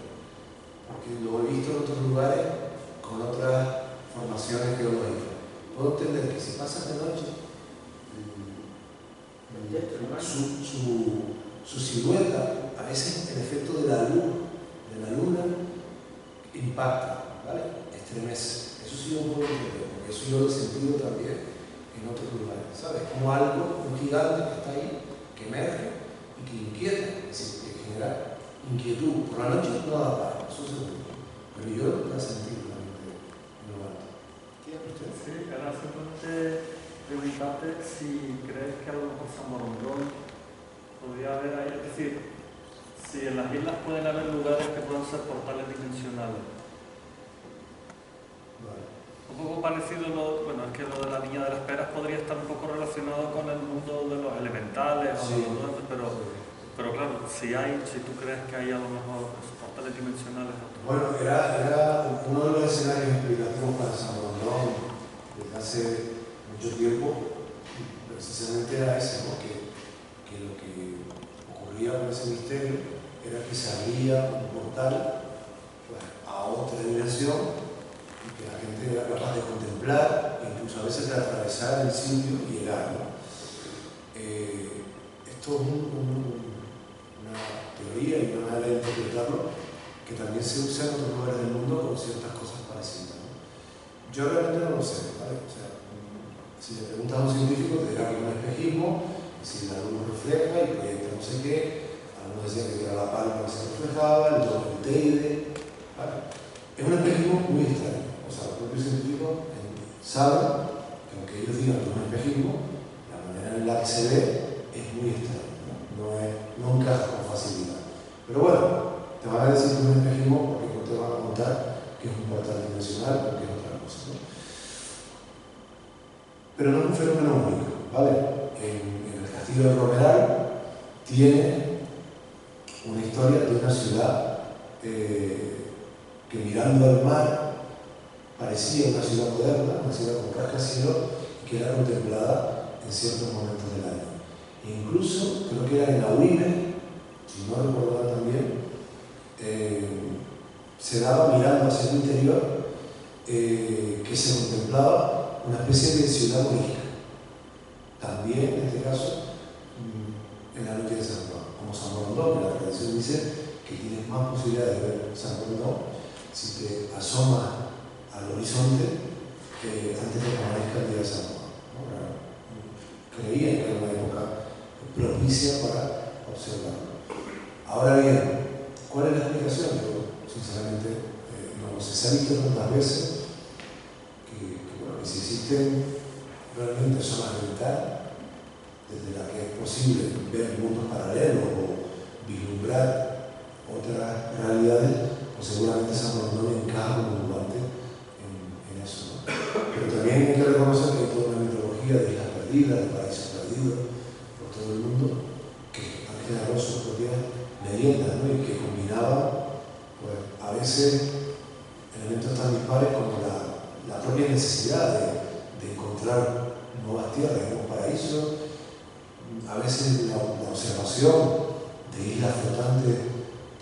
Porque lo he visto en otros lugares con otras formaciones geológicas. Puedo entender que si pasas de noche, su silueta, a veces el efecto de la luz, de la luna, impacta, ¿vale? Estremece. Eso sí lo puedo entender, porque eso yo lo he sentido también en otros lugares, ¿sabes? Como algo, un gigante que está ahí, que emerge y que inquieta, es decir, que genera inquietud. Por la noche no da paz, eso seguro, pero yo lo he sentido también en lo alto. Sí, era simplemente preguntarte si crees que a lo mejor San Borondón podría haber ahí, es decir, si en las islas pueden haber lugares que puedan ser portales dimensionales. Vale. Un poco parecido, bueno, es que lo de la Niña de las Peras podría estar un poco relacionado con el mundo de los elementales, o Sí. de los duendes, pero claro, si tú crees que hay a lo mejor portales dimensionales. Bueno, era uno de los escenarios explicativos para San Borondón desde hace mucho tiempo, precisamente era ese, ¿no? Que lo que ocurría con ese misterio era que se abría un portal, pues, a otra dimensión y que la gente era capaz de contemplar e incluso a veces de atravesar el sitio y llegar, ¿no? Esto es una teoría y una manera de interpretarlo que también se usa en otros lugares del mundo con ciertas cosas parecidas, ¿no? Yo realmente no lo sé, ¿vale? O sea, si le preguntas a un científico te dirá que es un espejismo, y si la luz refleja y proyecta no sé qué, algunos decían que era la palma que se reflejaba, el doble teide, ¿vale? Es un espejismo muy extraño. O sea, los propios científicos saben que aunque ellos digan que es un espejismo, la manera en la que se ve es muy extraña, no encaja con facilidad. Pero bueno, te van a decir que es un espejismo porque no te van a contar que es un portal dimensional porque es otra cosa, ¿no? Pero no es un fenómeno único, ¿vale? En el castillo de Romeral tiene una historia de una ciudad que mirando al mar parecía una ciudad moderna, una ciudad con rascacielos, y que era contemplada en ciertos momentos del año. E incluso, creo que era en Ahuime, si no recuerdo mal también, se daba mirando hacia el interior que se contemplaba una especie de ciudad morisca. También, en este caso, en la noche de San Juan, como San Borondón, que la tradición dice que tienes más posibilidades de ver San Borondón si te asomas al horizonte antes de que amanezca el día de San Juan. Creían que era una época propicia para observarlo. Ahora bien, ¿cuál es la explicación? Yo, sinceramente, no lo sé. Se ha visto tantas veces que si existen realmente zonas de vital, desde las que es posible ver mundos paralelos o vislumbrar otras realidades, pues seguramente San Borondón encaja como un guante en eso, ¿no? Pero también hay que reconocer que hay toda una mitología de islas perdidas, de paraísos perdidos por todo el mundo, que han generado sus propias leyendas, ¿no? Y que combinaban, pues, a veces elementos tan dispares como la propia necesidad de encontrar nuevas tierras, nuevos paraísos, a veces la observación de islas flotantes,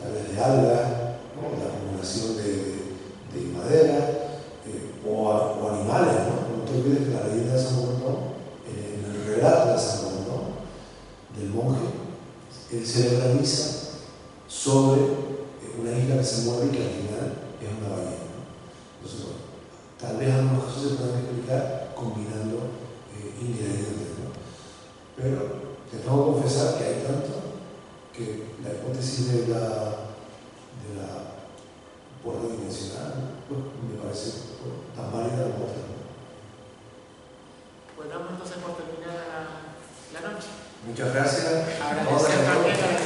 tal vez de algas, ¿no? La acumulación de madera, o animales, ¿no? No te olvides que la leyenda de San Borondón, en el relato de San Borondón, del monje, él celebra misa sobre una isla que se mueve y que al final es una ballena, ¿no? Entonces, bueno, tal vez algunos casos se pueden explicar combinando ingredientes, ¿no? Pero te tengo que confesar que hay tanto que la hipótesis de la puerta dimensional, pues, me parece tan válida como otra. Pues damos entonces por terminada la noche. Muchas gracias. Agradecer también a